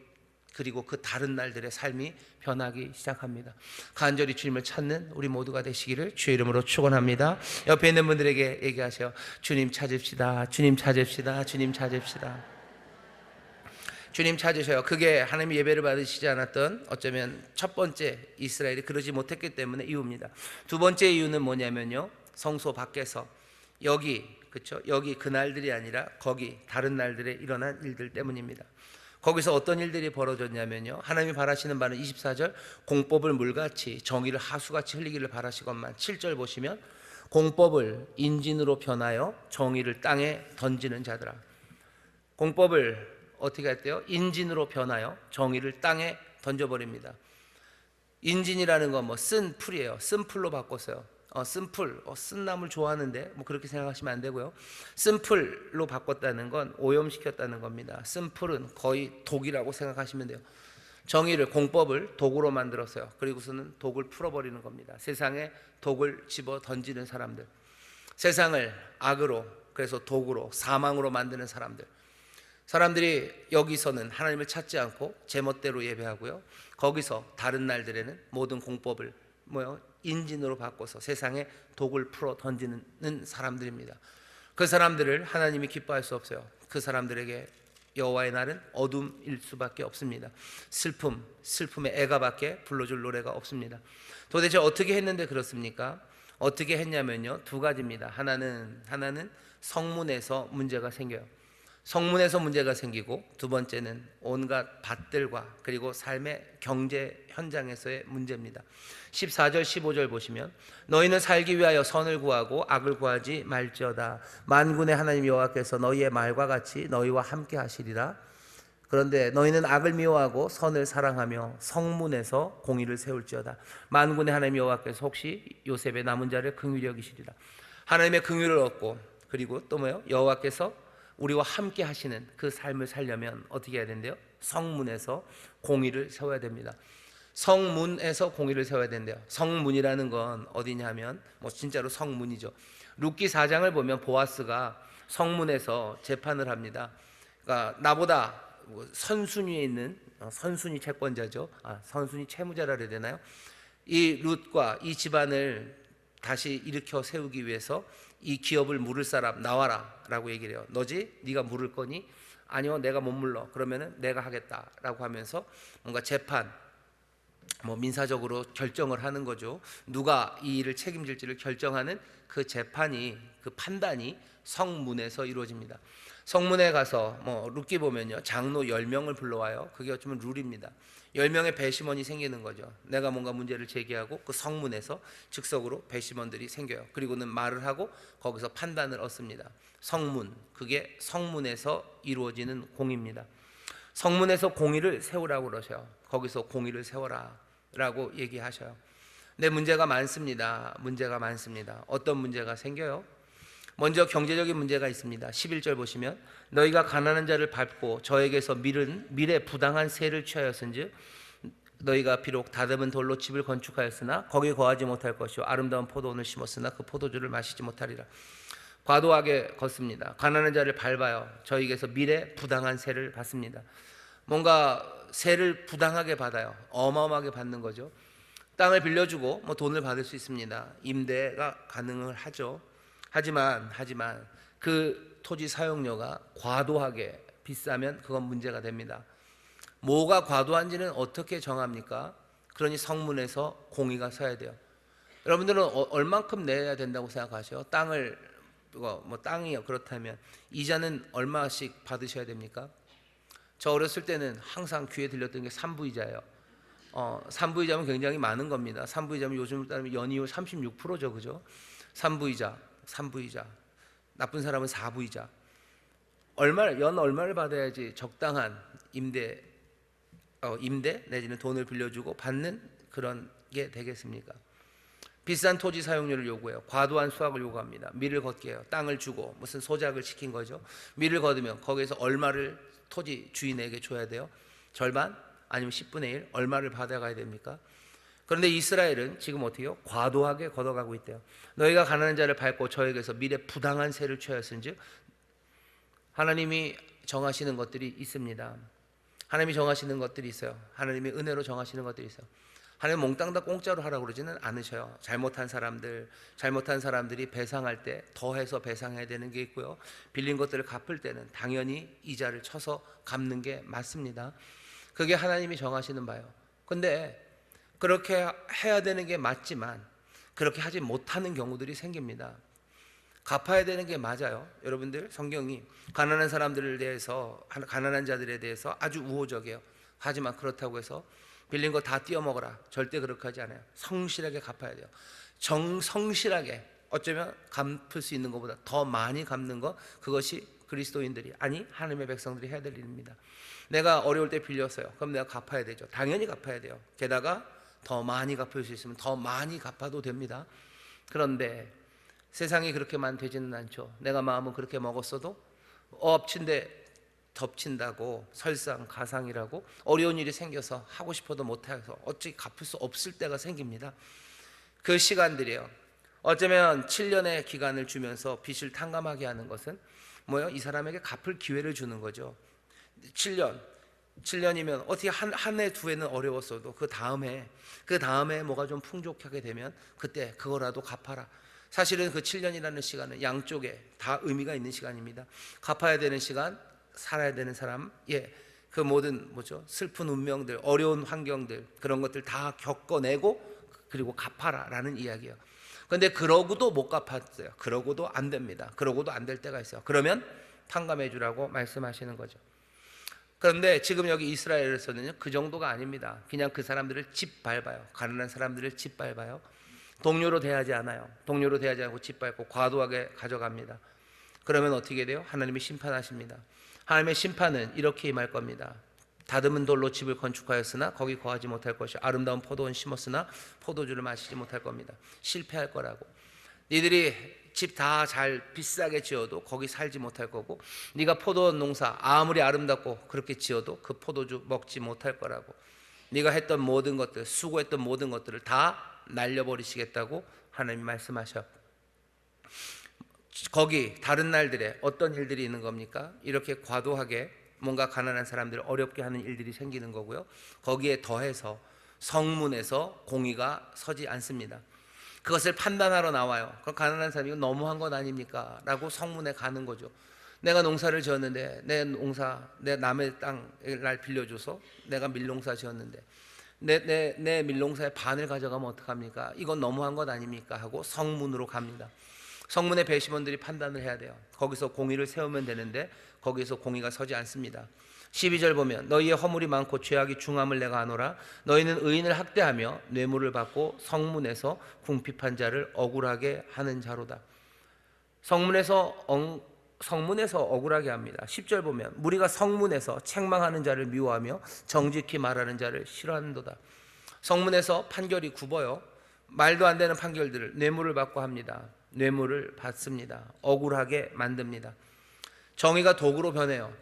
그리고 그 다른 날들의 삶이 변하기 시작합니다. 간절히 주님을 찾는 우리 모두가 되시기를 주의 이름으로 축원합니다. 옆에 있는 분들에게 얘기하세요. 주님 찾읍시다. 주님 찾읍시다. 주님 찾읍시다. 주님 찾으셔요. 그게 하나님의 예배를 받으시지 않았던, 어쩌면 첫 번째 이스라엘이 그러지 못했기 때문에 이유입니다. 두 번째 이유는 뭐냐면요, 성소 밖에서 여기 그날들이 아니라 거기 다른 날들에 일어난 일들 때문입니다. 거기서 어떤 일들이 벌어졌냐면요, 하나님이 바라시는 바는 24절, 공법을 물같이 정의를 하수같이 흘리기를 바라시건만. 7절 보시면 공법을 인진으로 변하여 정의를 땅에 던지는 자들아. 공법을 어떻게 했대요? 인진으로 변하여 정의를 땅에 던져버립니다. 인진이라는 건 쓴 풀이에요. 쓴 풀로 바꿨어요. 쓴 풀, 쓴 나물 좋아하는데 그렇게 생각하시면 안 되고요. 쓴 풀로 바꿨다는 건 오염시켰다는 겁니다. 쓴 풀은 거의 독이라고 생각하시면 돼요. 정의를, 공법을 독으로 만들었어요. 그리고서는 독을 풀어버리는 겁니다. 세상에 독을 집어 던지는 사람들, 세상을 악으로, 그래서 독으로, 사망으로 만드는 사람들이 여기서는 하나님을 찾지 않고 제멋대로 예배하고요, 거기서 다른 날들에는 모든 공법을 인진으로 바꿔서 세상에 독을 풀어 던지는 사람들입니다. 그 사람들을 하나님이 기뻐할 수 없어요. 그 사람들에게 여호와의 날은 어둠일 수밖에 없습니다. 슬픔의 애가밖에 불러줄 노래가 없습니다. 도대체 어떻게 했는데 그렇습니까? 어떻게 했냐면요, 두 가지입니다. 하나는 성문에서 문제가 생겨요. 성문에서 문제가 생기고, 두 번째는 온갖 밭들과 그리고 삶의 경제 현장에서의 문제입니다. 14절 15절 보시면 너희는 살기 위하여 선을 구하고 악을 구하지 말지어다. 만군의 하나님 여호와께서 너희의 말과 같이 너희와 함께 하시리라. 그런데 너희는 악을 미워하고 선을 사랑하며 성문에서 공의를 세울지어다. 만군의 하나님 여호와께서 혹시 요셉의 남은 자를 긍휼히 여기시리라. 하나님의 긍휼을 얻고, 그리고 또 뭐예요? 여호와께서 우리와 함께 하시는 그 삶을 살려면 어떻게 해야 된대요? 성문에서 공의를 세워야 됩니다. 성문에서 공의를 세워야 된대요. 성문이라는 건 어디냐면 진짜로 성문이죠. 룻기 4장을 보면 보아스가 성문에서 재판을 합니다. 그러니까 나보다 선순위에 있는, 선순위 채권자죠. 선순위 채무자라 그래야 되나요? 이 룻과 이 집안을 다시 일으켜 세우기 위해서 이 기업을 물을 사람 나와라 라고 얘기를 해요. 너지? 네가 물을 거니? 아니요, 내가 못 물러. 그러면은 내가 하겠다 라고 하면서 뭔가 재판, 민사적으로 결정을 하는 거죠. 누가 이 일을 책임질지를 결정하는 그 재판이, 그 판단이 성문에서 이루어집니다. 성문에 가서 룻기 보면요, 장로 10명을 불러와요. 그게 어쩌면 룰입니다. 10명의 배심원이 생기는 거죠. 내가 뭔가 문제를 제기하고 그 성문에서 즉석으로 배심원들이 생겨요. 그리고는 말을 하고 거기서 판단을 얻습니다. 성문, 그게 성문에서 이루어지는 공의입니다. 성문에서 공의를 세우라고 그러셔요. 거기서 공의를 세워라 라고 얘기하셔요. 근데 문제가 많습니다. 문제가 많습니다. 어떤 문제가 생겨요? 먼저 경제적인 문제가 있습니다. 11절 보시면 너희가 가난한 자를 밟고 저에게서 밀에 부당한 세를 취하였은즉 너희가 비록 다듬은 돌로 집을 건축하였으나 거기 거하지 못할 것이요 아름다운 포도원을 심었으나 그 포도주를 마시지 못하리라. 과도하게 걷습니다. 가난한 자를 밟아요. 저에게서 밀에 부당한 세를 받습니다. 뭔가 세를 부당하게 받아요. 어마어마하게 받는 거죠. 땅을 빌려주고 돈을 받을 수 있습니다. 임대가 가능을 하죠. 하지만 그 토지 사용료가 과도하게 비싸면 그건 문제가 됩니다. 뭐가 과도한지는 어떻게 정합니까? 그러니 성문에서 공의가 서야 돼요. 여러분들은 얼만큼 내야 된다고 생각하세요? 땅을 땅이요, 그렇다면 이자는 얼마씩 받으셔야 됩니까? 저 어렸을 때는 항상 귀에 들렸던 게 3부이자예요. 3부이자면 굉장히 많은 겁니다. 3부이자면 요즘 따르면 연이율 36%죠, 그죠? 3부이자, 나쁜 사람은 4부이자. 연 얼마를 받아야지 적당한 임대 내지는 돈을 빌려주고 받는 그런 게 되겠습니까? 비싼 토지 사용료를 요구해요. 과도한 수확을 요구합니다. 밀을 걷게 해요. 땅을 주고 무슨 소작을 시킨 거죠. 밀을 거두면 거기에서 얼마를 토지 주인에게 줘야 돼요? 절반? 아니면 10분의 1? 얼마를 받아가야 됩니까? 그런데 이스라엘은 지금 어떻게 해요? 과도하게 걷어가고 있대요. 너희가 가난한 자를 밟고 저에게서 밀에 부당한 세를 취하였은즉, 하나님이 정하시는 것들이 있습니다. 하나님이 정하시는 것들이 있어요. 하나님이 은혜로 정하시는 것들이 있어요. 하나님 몽땅 다 공짜로 하라고 그러지는 않으셔요. 잘못한 사람들이 배상할 때 더해서 배상해야 되는 게 있고요. 빌린 것들을 갚을 때는 당연히 이자를 쳐서 갚는 게 맞습니다. 그게 하나님이 정하시는 바예요. 근데 그렇게 해야 되는 게 맞지만 그렇게 하지 못하는 경우들이 생깁니다. 갚아야 되는 게 맞아요. 여러분들, 성경이 가난한 사람들에 대해서, 가난한 자들에 대해서 아주 우호적이에요. 하지만 그렇다고 해서 빌린 거 다 띄어먹어라, 절대 그렇게 하지 않아요. 성실하게 갚아야 돼요. 성실하게, 어쩌면 갚을 수 있는 것보다 더 많이 갚는 것, 그것이 그리스도인들이, 아니 하나님의 백성들이 해야 될 일입니다. 내가 어려울 때 빌렸어요. 그럼 내가 갚아야 되죠. 당연히 갚아야 돼요. 게다가 더 많이 갚을 수 있으면 더 많이 갚아도 됩니다. 그런데 세상이 그렇게만 되지는 않죠. 내가 마음은 그렇게 먹었어도 엎친데 덮친다고, 설상가상이라고 어려운 일이 생겨서 하고 싶어도 못해서 어찌 갚을 수 없을 때가 생깁니다. 그 시간들이에요. 어쩌면 7년의 기간을 주면서 빚을 탕감하게 하는 것은 뭐예요? 이 사람에게 갚을 기회를 주는 거죠. 7년이면 어떻게 한 해 두 해는 어려웠어도 그 다음에 뭐가 좀 풍족하게 되면 그때 그거라도 갚아라. 사실은 그 7년이라는 시간은 양쪽에 다 의미가 있는 시간입니다. 갚아야 되는 시간, 살아야 되는 사람, 그 모든 슬픈 운명들, 어려운 환경들, 그런 것들 다 겪어내고 그리고 갚아라라는 이야기예요. 그런데 그러고도 못 갚았어요. 그러고도 안 됩니다. 그러고도 안 될 때가 있어요. 그러면 탕감해 주라고 말씀하시는 거죠. 그런데 지금 여기 이스라엘에서는요, 그 정도가 아닙니다. 그냥 그 사람들을 짓밟아요. 가난한 사람들을 짓밟아요. 동료로 대하지 않아요. 동료로 대하지 않고 짓밟고 과도하게 가져갑니다. 그러면 어떻게 돼요? 하나님이 심판하십니다. 하나님의 심판은 이렇게 임할 겁니다. 다듬은 돌로 집을 건축하였으나 거기 거하지 못할 것이요, 아름다운 포도원 심었으나 포도주를 마시지 못할 겁니다. 실패할 거라고. 니들이 집 다 잘 비싸게 지어도 거기 살지 못할 거고, 네가 포도원 농사 아무리 아름답고 그렇게 지어도 그 포도주 먹지 못할 거라고. 네가 했던 모든 것들, 수고했던 모든 것들을 다 날려버리시겠다고 하나님이 말씀하셔. 거기 다른 날들에 어떤 일들이 있는 겁니까? 이렇게 과도하게 뭔가 가난한 사람들을 어렵게 하는 일들이 생기는 거고요. 거기에 더해서 성문에서 공의가 서지 않습니다. 그것을 판단하러 나와요. 그럼 가난한 사람이 이거 너무한 것 아닙니까? 라고 성문에 가는 거죠. 내가 농사를 지었는데 내 남의 땅을 날 빌려줘서 내가 밀농사 지었는데 내 밀농사의 반을 가져가면 어떡합니까? 이건 너무한 것 아닙니까? 하고 성문으로 갑니다. 성문의 배심원들이 판단을 해야 돼요. 거기서 공의를 세우면 되는데 거기서 공의가 서지 않습니다. 12절 보면 너희의 허물이 많고 죄악이 중함을 내가 아노라. 너희는 의인을 학대하며 뇌물을 받고 성문에서 궁핍한 자를 억울하게 하는 자로다. 성문에서 억울하게 합니다. 10절 보면 무리가 성문에서 책망하는 자를 미워하며 정직히 말하는 자를 싫어하는도다. 성문에서 판결이 굽어요. 말도 안 되는 판결들을 뇌물을 받고 합니다. 뇌물을 받습니다. 억울하게 만듭니다. 정의가 도구로 변해요.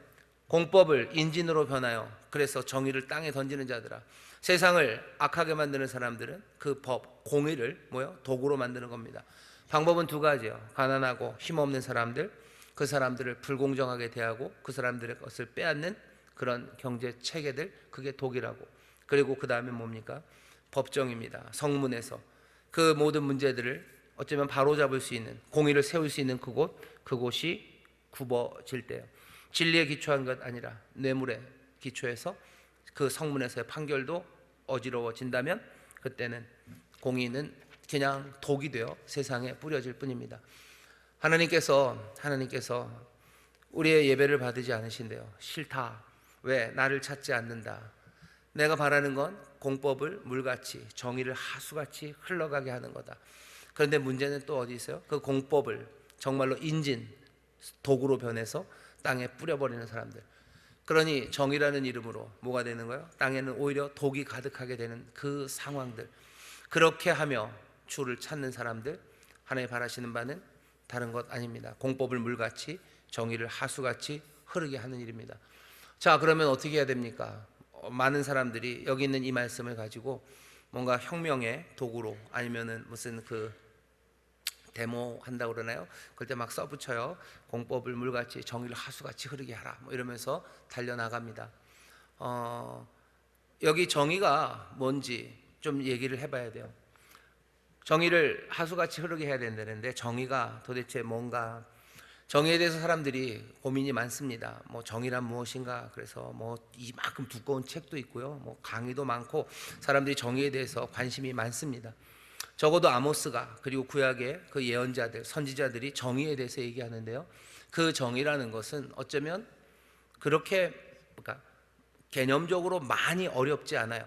공법을 인진으로 변하여 그래서 정의를 땅에 던지는 자들아, 세상을 악하게 만드는 사람들은 그 법, 공의를 도구로 만드는 겁니다. 방법은 두 가지예요. 가난하고 힘없는 사람들, 그 사람들을 불공정하게 대하고 그 사람들의 것을 빼앗는 그런 경제 체계들, 그게 독이라고. 그리고 그 다음에 뭡니까? 법정입니다. 성문에서 그 모든 문제들을 어쩌면 바로잡을 수 있는, 공의를 세울 수 있는 그곳이 굽어질 때요. 진리에 기초한 것 아니라 뇌물에 기초해서 그 성문에서의 판결도 어지러워진다면 그때는 공의는 그냥 독이 되어 세상에 뿌려질 뿐입니다. 하나님께서 우리의 예배를 받으지 않으신대요. 싫다. 왜? 나를 찾지 않는다. 내가 바라는 건 공법을 물같이, 정의를 하수같이 흘러가게 하는 거다. 그런데 문제는 또 어디 있어요? 그 공법을 정말로 인진, 도구로 변해서 땅에 뿌려버리는 사람들. 그러니 정의라는 이름으로 뭐가 되는 거예요? 땅에는 오히려 독이 가득하게 되는 그 상황들. 그렇게 하며 주를 찾는 사람들, 하나님 바라시는 바는 다른 것 아닙니다. 공법을 물같이, 정의를 하수같이 흐르게 하는 일입니다. 자, 그러면 어떻게 해야 됩니까? 많은 사람들이 여기 있는 이 말씀을 가지고 뭔가 혁명의 도구로, 아니면은 무슨 데모 한다고 그러나요? 그럴 때 막 써붙여요. 공법을 물같이, 정의를 하수같이 흐르게 하라, 이러면서 달려나갑니다. 여기 정의가 뭔지 좀 얘기를 해봐야 돼요. 정의를 하수같이 흐르게 해야 된다는데 정의가 도대체 뭔가? 정의에 대해서 사람들이 고민이 많습니다. 정의란 무엇인가? 그래서 이만큼 두꺼운 책도 있고요. 강의도 많고 사람들이 정의에 대해서 관심이 많습니다. 적어도 아모스가, 그리고 구약의 그 예언자들, 선지자들이 정의에 대해서 얘기하는데요. 그 정의라는 것은 어쩌면 그렇게 개념적으로 많이 어렵지 않아요.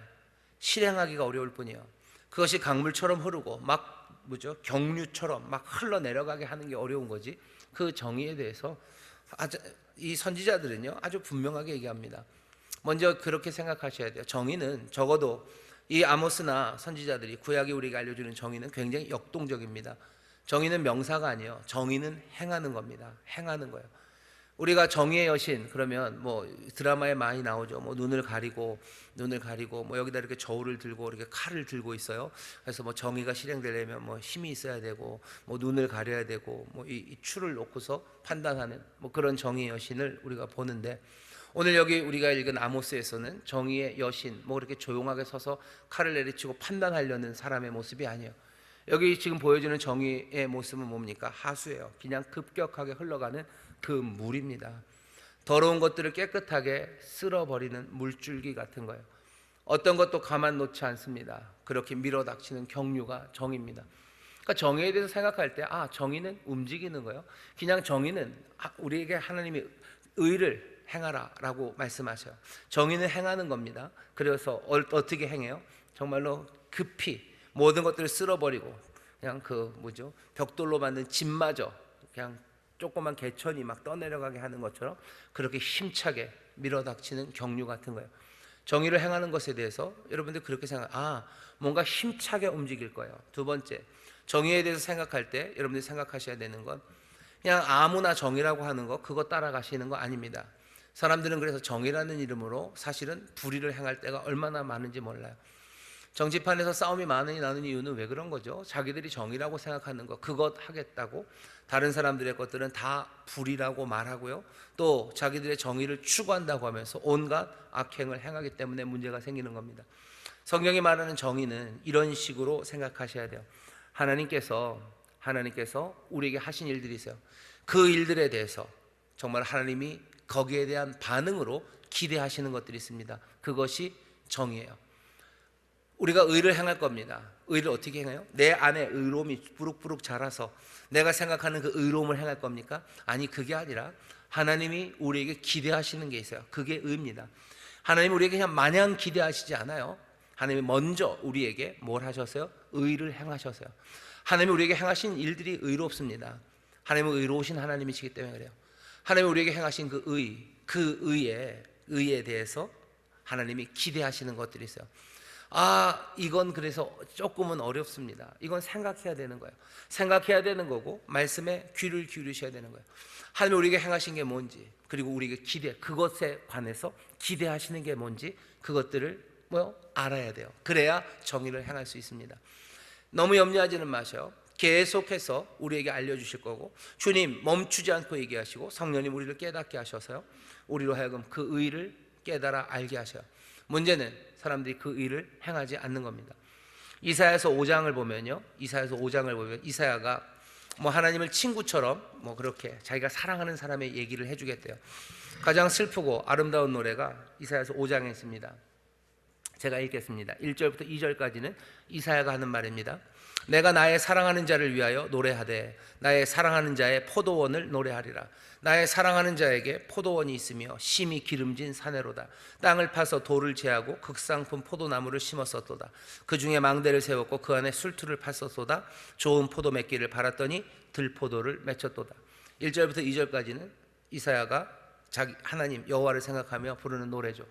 실행하기가 어려울 뿐이에요. 그것이 강물처럼 흐르고 경류처럼 막 흘러내려가게 하는 게 어려운 거지. 그 정의에 대해서 이 선지자들은요 아주 분명하게 얘기합니다. 먼저 그렇게 생각하셔야 돼요. 정의는 적어도 이 아모스나 선지자들이, 구약이 우리가 알려주는 정의는 굉장히 역동적입니다. 정의는 명사가 아니에요. 정의는 행하는 겁니다. 행하는 거예요. 우리가 정의의 여신 그러면 드라마에 많이 나오죠. 눈을 가리고 여기다 이렇게 저울을 들고 이렇게 칼을 들고 있어요. 그래서 정의가 실행되려면 힘이 있어야 되고 눈을 가려야 되고 이 추를 놓고서 판단하는 그런 정의의 여신을 우리가 보는데, 오늘 여기 우리가 읽은 아모스에서는 정의의 여신 이렇게 조용하게 서서 칼을 내리치고 판단하려는 사람의 모습이 아니에요. 여기 지금 보여주는 정의의 모습은 뭡니까? 하수예요. 그냥 급격하게 흘러가는 그 물입니다. 더러운 것들을 깨끗하게 쓸어버리는 물줄기 같은 거예요. 어떤 것도 가만 놓지 않습니다. 그렇게 밀어닥치는 경류가 정의입니다. 그러니까 정의에 대해서 생각할 때 정의는 움직이는 거예요. 그냥 정의는 우리에게 하나님이 의를 행하라라고 말씀하셔요. 정의는 행하는 겁니다. 그래서 어떻게 행해요? 정말로 급히 모든 것들을 쓸어버리고 그냥 벽돌로 만든 집마저 그냥 조그만 개천이 막 떠내려가게 하는 것처럼 그렇게 힘차게 밀어닥치는 경류 같은 거예요. 정의를 행하는 것에 대해서 여러분들 그렇게 뭔가 힘차게 움직일 거예요. 두 번째, 정의에 대해서 생각할 때 여러분들이 생각하셔야 되는 건 그냥 아무나 정의라고 하는 거 그거 따라가시는 거 아닙니다. 사람들은 그래서 정의라는 이름으로 사실은 불의를 행할 때가 얼마나 많은지 몰라요. 정치판에서 싸움이 많이 나는 이유는 왜 그런 거죠? 자기들이 정의라고 생각하는 거 그것 하겠다고 다른 사람들의 것들은 다 불의라고 말하고요, 또 자기들의 정의를 추구한다고 하면서 온갖 악행을 행하기 때문에 문제가 생기는 겁니다. 성경이 말하는 정의는 이런 식으로 생각하셔야 돼요. 하나님께서 우리에게 하신 일들이 있어요. 그 일들에 대해서 정말 하나님이 거기에 대한 반응으로 기대하시는 것들이 있습니다. 그것이 정의예요. 우리가 의를 행할 겁니다. 의를 어떻게 행해요? 내 안에 의로움이 부룩부룩 자라서 내가 생각하는 그 의로움을 행할 겁니까? 아니, 그게 아니라 하나님이 우리에게 기대하시는 게 있어요. 그게 의입니다. 하나님이 우리에게 그냥 마냥 기대하시지 않아요. 하나님이 먼저 우리에게 뭘 하셨어요? 의를 행하셨어요. 하나님이 우리에게 행하신 일들이 의롭습니다. 하나님은 의로우신 하나님이시기 때문에 그래요. 하나님이 우리에게 행하신 그 의에 대해서 하나님이 기대하시는 것들이 있어요. 이건 그래서 조금은 어렵습니다. 이건 생각해야 되는 거예요. 생각해야 되는 거고 말씀에 귀를 기울이셔야 되는 거예요. 하나님이 우리에게 행하신 게 뭔지, 그리고 우리에게 그것에 관해서 기대하시는 게 뭔지 그것들을 알아야 돼요. 그래야 정의를 행할 수 있습니다. 너무 염려하지는 마셔요. 계속해서 우리에게 알려주실 거고, 주님 멈추지 않고 얘기하시고 성령님 우리를 깨닫게 하셔서요, 우리로 하여금 그 의를 깨달아 알게 하셔요. 문제는 사람들이 그 의를 행하지 않는 겁니다. 이사야서 5장을 보면 이사야가 하나님을 친구처럼 그렇게 자기가 사랑하는 사람의 얘기를 해주겠대요. 가장 슬프고 아름다운 노래가 이사야서 5장에 있습니다. 제가 읽겠습니다. 1절부터 2절까지는 이사야가 하는 말입니다. 내가 나의 사랑하는 자를 위하여 노래하되 나의 사랑하는 자의 포도원을 노래하리라. 나의 사랑하는 자에게 포도원이 있으며 심히 기름진 사내로다. 땅을 파서 돌을 제하고 극상품 포도나무를 심었었도다. 그 중에 망대를 세웠고 그 안에 술투를 팠었도다. 좋은 포도 맺기를 바랐더니 들포도를 맺혔도다. 1절부터 2절까지는 이사야가 자기 하나님 여호와를 생각하며 부르는 노래죠.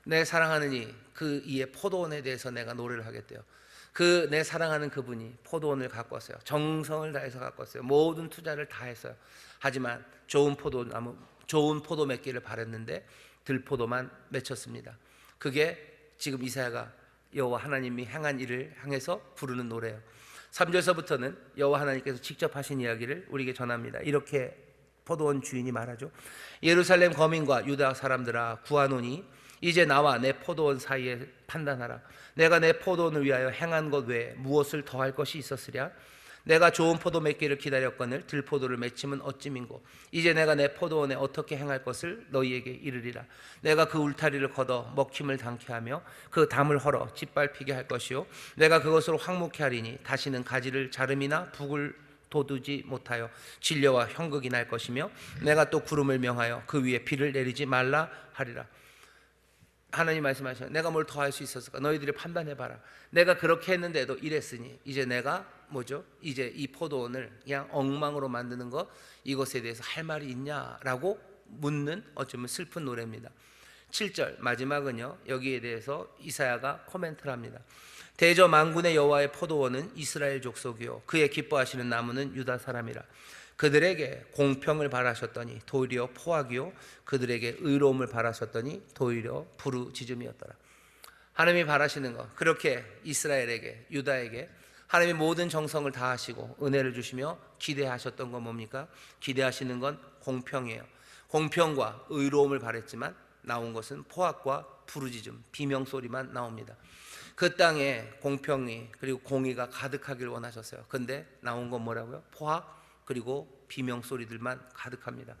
내 사랑하는 그 이의 포도원에 대해서 내가 노래를 하겠대요. 내 사랑하는 그분이 포도원을 가꿨어요. 정성을 다해서 가꿨어요. 모든 투자를 다 했어요. 하지만 좋은 포도 맺기를 바랬는데 들포도만 맺혔습니다. 그게 지금 이사야가 여호와 하나님이 행한 일을 향해서 부르는 노래예요. 3절서부터는 여호와 하나님께서 직접 하신 이야기를 우리에게 전합니다. 이렇게 포도원 주인이 말하죠. 예루살렘 거민과 유다 사람들아 구하노니 이제 나와 내 포도원 사이에 판단하라. 내가 내 포도원을 위하여 행한 것 외에 무엇을 더할 것이 있었으랴. 내가 좋은 포도 맺기를 기다렸거늘 들포도를 맺힘은 어찌민고. 이제 내가 내 포도원에 어떻게 행할 것을 너희에게 이르리라. 내가 그 울타리를 걷어 먹힘을 당케 하며 그 담을 헐어 짓밟히게 할 것이요 내가 그것으로 황무케 하리니 다시는 가지를 자름이나 북을 돋우지 못하여 진려와 형극이 날 것이며 내가 또 구름을 명하여 그 위에 비를 내리지 말라 하리라. 하나님 말씀하셔요. 내가 뭘 더 할 수 있었을까? 너희들이 판단해봐라. 내가 그렇게 했는데도 이랬으니 이제 내가 이제 이 포도원을 그냥 엉망으로 만드는 것, 이것에 대해서 할 말이 있냐라고 묻는 어쩌면 슬픈 노래입니다. 7절 마지막은요, 여기에 대해서 이사야가 코멘트를 합니다. 대저 만군의 여호와의 포도원은 이스라엘 족속이요 그의 기뻐하시는 나무는 유다 사람이라. 그들에게 공평을 바라셨더니 도리어 포악이요 그들에게 의로움을 바라셨더니 도리어 부르짖음이었더라. 하나님이 바라시는 것, 그렇게 이스라엘에게, 유다에게 하나님이 모든 정성을 다하시고 은혜를 주시며 기대하셨던 건 뭡니까? 기대하시는 건 공평이에요. 공평과 의로움을 바랬지만 나온 것은 포악과 부르짖음, 비명소리만 나옵니다. 그 땅에 공평이 그리고 공의가 가득하길 원하셨어요. 근데 나온 건 뭐라고요? 포악 그리고 비명소리들만 가득합니다.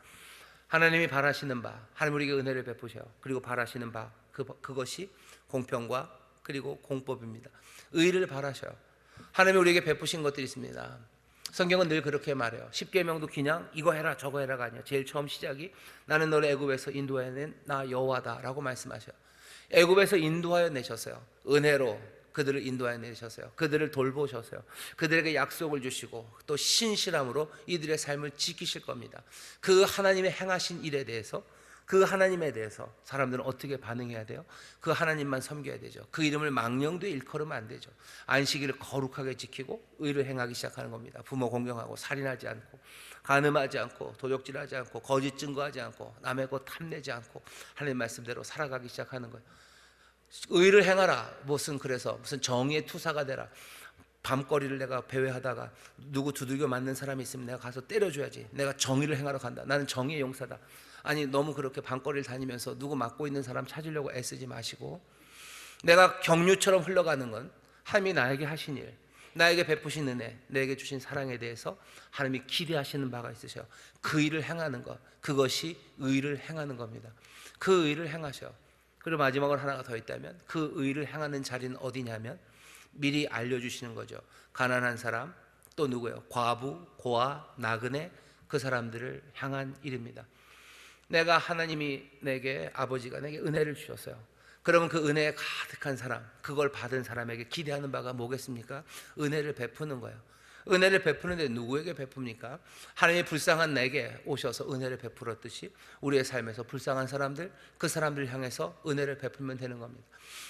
하나님이 바라시는 바, 하나님 우리에게 은혜를 베푸셔요. 그리고 바라시는 바, 그것이 공평과 그리고 공법입니다. 의를 바라셔요. 하나님이 우리에게 베푸신 것들이 있습니다. 성경은 늘 그렇게 말해요. 십계명도 그냥 이거 해라 저거 해라가 아니에요. 제일 처음 시작이 나는 너를 애굽에서 인도하여 낸 나 여호와다라고 말씀하셔요. 애굽에서 인도하여 내셨어요. 은혜로 그들을 인도하여 내셨어요. 그들을 돌보셨어요. 그들에게 약속을 주시고 또 신실함으로 이들의 삶을 지키실 겁니다. 그 하나님의 행하신 일에 대해서, 그 하나님에 대해서 사람들은 어떻게 반응해야 돼요? 그 하나님만 섬겨야 되죠. 그 이름을 망령되이 일컬으면 안 되죠. 안식일을 거룩하게 지키고 의를 행하기 시작하는 겁니다. 부모 공경하고 살인하지 않고 간음하지 않고 도적질하지 않고 거짓 증거하지 않고 남의 것 탐내지 않고 하나님 말씀대로 살아가기 시작하는 거예요. 의를 행하라. 무슨 정의의 투사가 되라. 밤거리를 내가 배회하다가 누구 두들겨 맞는 사람이 있으면 내가 가서 때려줘야지. 내가 정의를 행하러 간다. 나는 정의의 용사다. 아니, 너무 그렇게 밤거리를 다니면서 누구 맞고 있는 사람 찾으려고 애쓰지 마시고, 내가 경류처럼 흘러가는 건 하나님이 나에게 하신 일, 나에게 베푸신 은혜, 내게 주신 사랑에 대해서 하나님이 기대하시는 바가 있으셔요. 그 일을 행하는 것, 그것이 의를 행하는 겁니다. 그 의를 행하셔. 그리고 마지막으로 하나가 더 있다면, 그 의를 행하는 자리는 어디냐면 미리 알려주시는 거죠. 가난한 사람, 또 누구예요? 과부, 고아, 나그네, 그 사람들을 향한 일입니다. 내가 하나님이 내게, 아버지가 내게 은혜를 주셨어요. 그러면 그 은혜에 가득한 사람, 그걸 받은 사람에게 기대하는 바가 뭐겠습니까? 은혜를 베푸는 거예요. 은혜를 베푸는데 누구에게 베풉니까? 하나님이 불쌍한 내게 오셔서 은혜를 베풀었듯이 우리의 삶에서 불쌍한 사람들, 그 사람들을 향해서 은혜를 베풀면 되는 겁니다.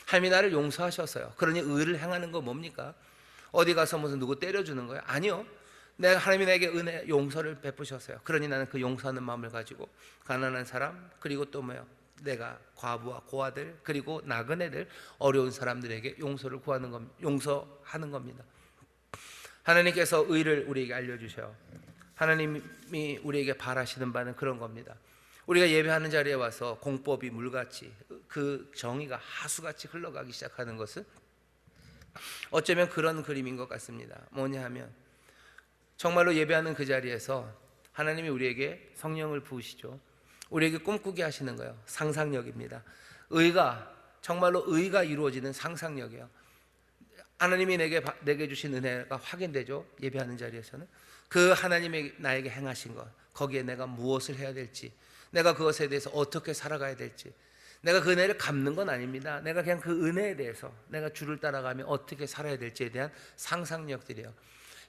하나님이 나를 용서하셨어요. 그러니 의를 행하는 건 뭡니까? 어디 가서 무슨 누구 때려주는 거예요? 아니요. 하나님이 내게 은혜, 용서를 베푸셨어요. 그러니 나는 그 용서하는 마음을 가지고 가난한 사람, 그리고 또 뭐예요? 내가 과부와 고아들, 그리고 나그네들, 어려운 사람들에게 용서하는 겁니다. 하나님께서 의를 우리에게 알려주셔요. 하나님이 우리에게 바라시는 바는 그런 겁니다. 우리가 예배하는 자리에 와서 공법이 물같이, 그 정의가 하수같이 흘러가기 시작하는 것은 어쩌면 그런 그림인 것 같습니다. 뭐냐 하면 정말로 예배하는 그 자리에서 하나님이 우리에게 성령을 부으시죠. 우리에게 꿈꾸게 하시는 거예요. 상상력입니다. 정말로 의가 이루어지는 상상력이에요. 하나님이 내게 주신 은혜가 확인되죠. 예배하는 자리에서는 그 하나님이 나에게 행하신 것, 거기에 내가 무엇을 해야 될지, 내가 그것에 대해서 어떻게 살아가야 될지, 내가 그 은혜를 갚는 건 아닙니다. 내가 그냥 그 은혜에 대해서 내가 주를 따라가며 어떻게 살아야 될지에 대한 상상력들이에요.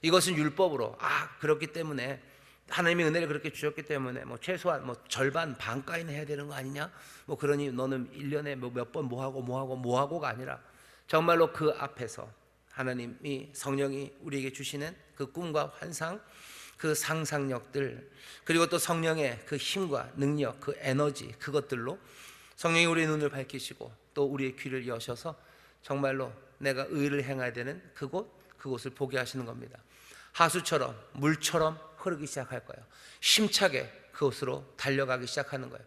이것은 율법으로, 그렇기 때문에 하나님이 은혜를 그렇게 주셨기 때문에 최소한 절반 반가이는 해야 되는 거 아니냐? 그러니 너는 1년에 몇 번 뭐하고가 아니라 정말로 그 앞에서 하나님이, 성령이 우리에게 주시는 그 꿈과 환상, 그 상상력들, 그리고 또 성령의 그 힘과 능력, 그 에너지, 그것들로 성령이 우리의 눈을 밝히시고 또 우리의 귀를 여셔서 정말로 내가 의를 행해야 되는 그곳을 보게 하시는 겁니다. 하수처럼, 물처럼 흐르기 시작할 거예요. 힘차게 그곳으로 달려가기 시작하는 거예요.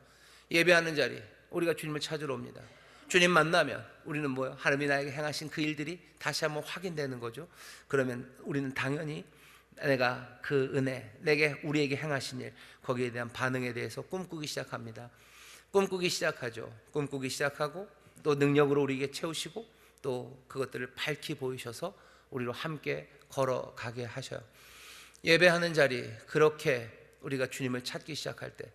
예배하는 자리, 우리가 주님을 찾으러 옵니다. 주님 만나면 우리는 뭐예요? 하나님이 나에게 행하신 그 일들이 다시 한번 확인되는 거죠. 그러면 우리는 당연히 내가 그 은혜, 우리에게 행하신 일, 거기에 대한 반응에 대해서 꿈꾸기 시작합니다. 꿈꾸기 시작하죠. 꿈꾸기 시작하고 또 능력으로 우리에게 채우시고 또 그것들을 밝히 보이셔서 우리로 함께 걸어가게 하셔요. 예배하는 자리, 그렇게 우리가 주님을 찾기 시작할 때,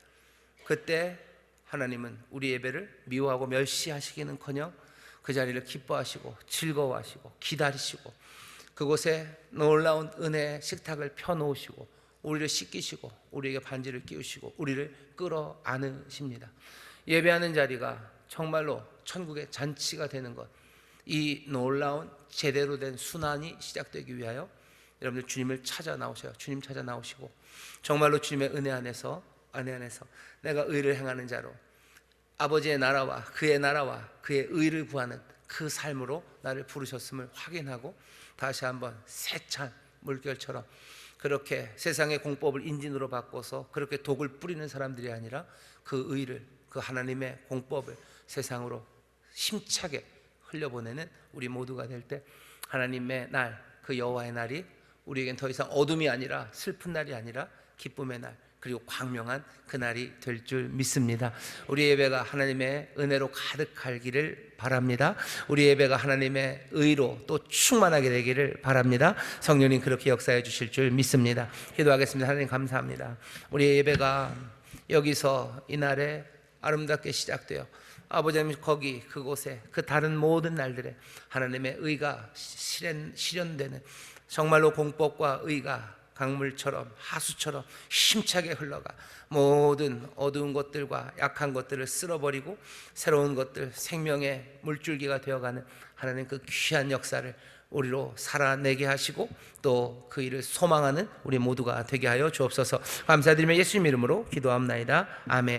그때 하나님은 우리 예배를 미워하고 멸시하시기는커녕 그 자리를 기뻐하시고 즐거워하시고 기다리시고 그곳에 놀라운 은혜의 식탁을 펴놓으시고 우리를 씻기시고 우리에게 반지를 끼우시고 우리를 끌어안으십니다. 예배하는 자리가 정말로 천국의 잔치가 되는 것, 이 놀라운 제대로 된 순환이 시작되기 위하여 여러분들 주님을 찾아 나오셔요. 주님 찾아 나오시고 정말로 주님의 은혜 안에서 내가 의를 행하는 자로 아버지의 나라와 그의 의를 구하는 그 삶으로 나를 부르셨음을 확인하고 다시 한번 세찬 물결처럼 그렇게 세상의 공법을 인진으로 바꿔서 그렇게 독을 뿌리는 사람들이 아니라 그 의를, 그 하나님의 공법을 세상으로 힘차게 흘려보내는 우리 모두가 될 때 하나님의 날, 그 여호와의 날이 우리에겐 더 이상 어둠이 아니라 슬픈 날이 아니라 기쁨의 날, 그리고 광명한 그날이 될 줄 믿습니다. 우리 예배가 하나님의 은혜로 가득하기를 바랍니다. 우리 예배가 하나님의 의로 또 충만하게 되기를 바랍니다. 성령님 그렇게 역사해 주실 줄 믿습니다. 기도하겠습니다. 하나님 감사합니다. 우리 예배가 여기서 이날에 아름답게 시작되어 아버지 하나님 거기 그곳에 그 다른 모든 날들에 하나님의 의가 실현되는 정말로 공법과 의가 강물처럼 하수처럼 힘차게 흘러가 모든 어두운 것들과 약한 것들을 쓸어버리고 새로운 것들 생명의 물줄기가 되어가는 하나님 그 귀한 역사를 우리로 살아내게 하시고 또 그 일을 소망하는 우리 모두가 되게 하여 주옵소서. 감사드리며 예수님 이름으로 기도합나이다. 아멘.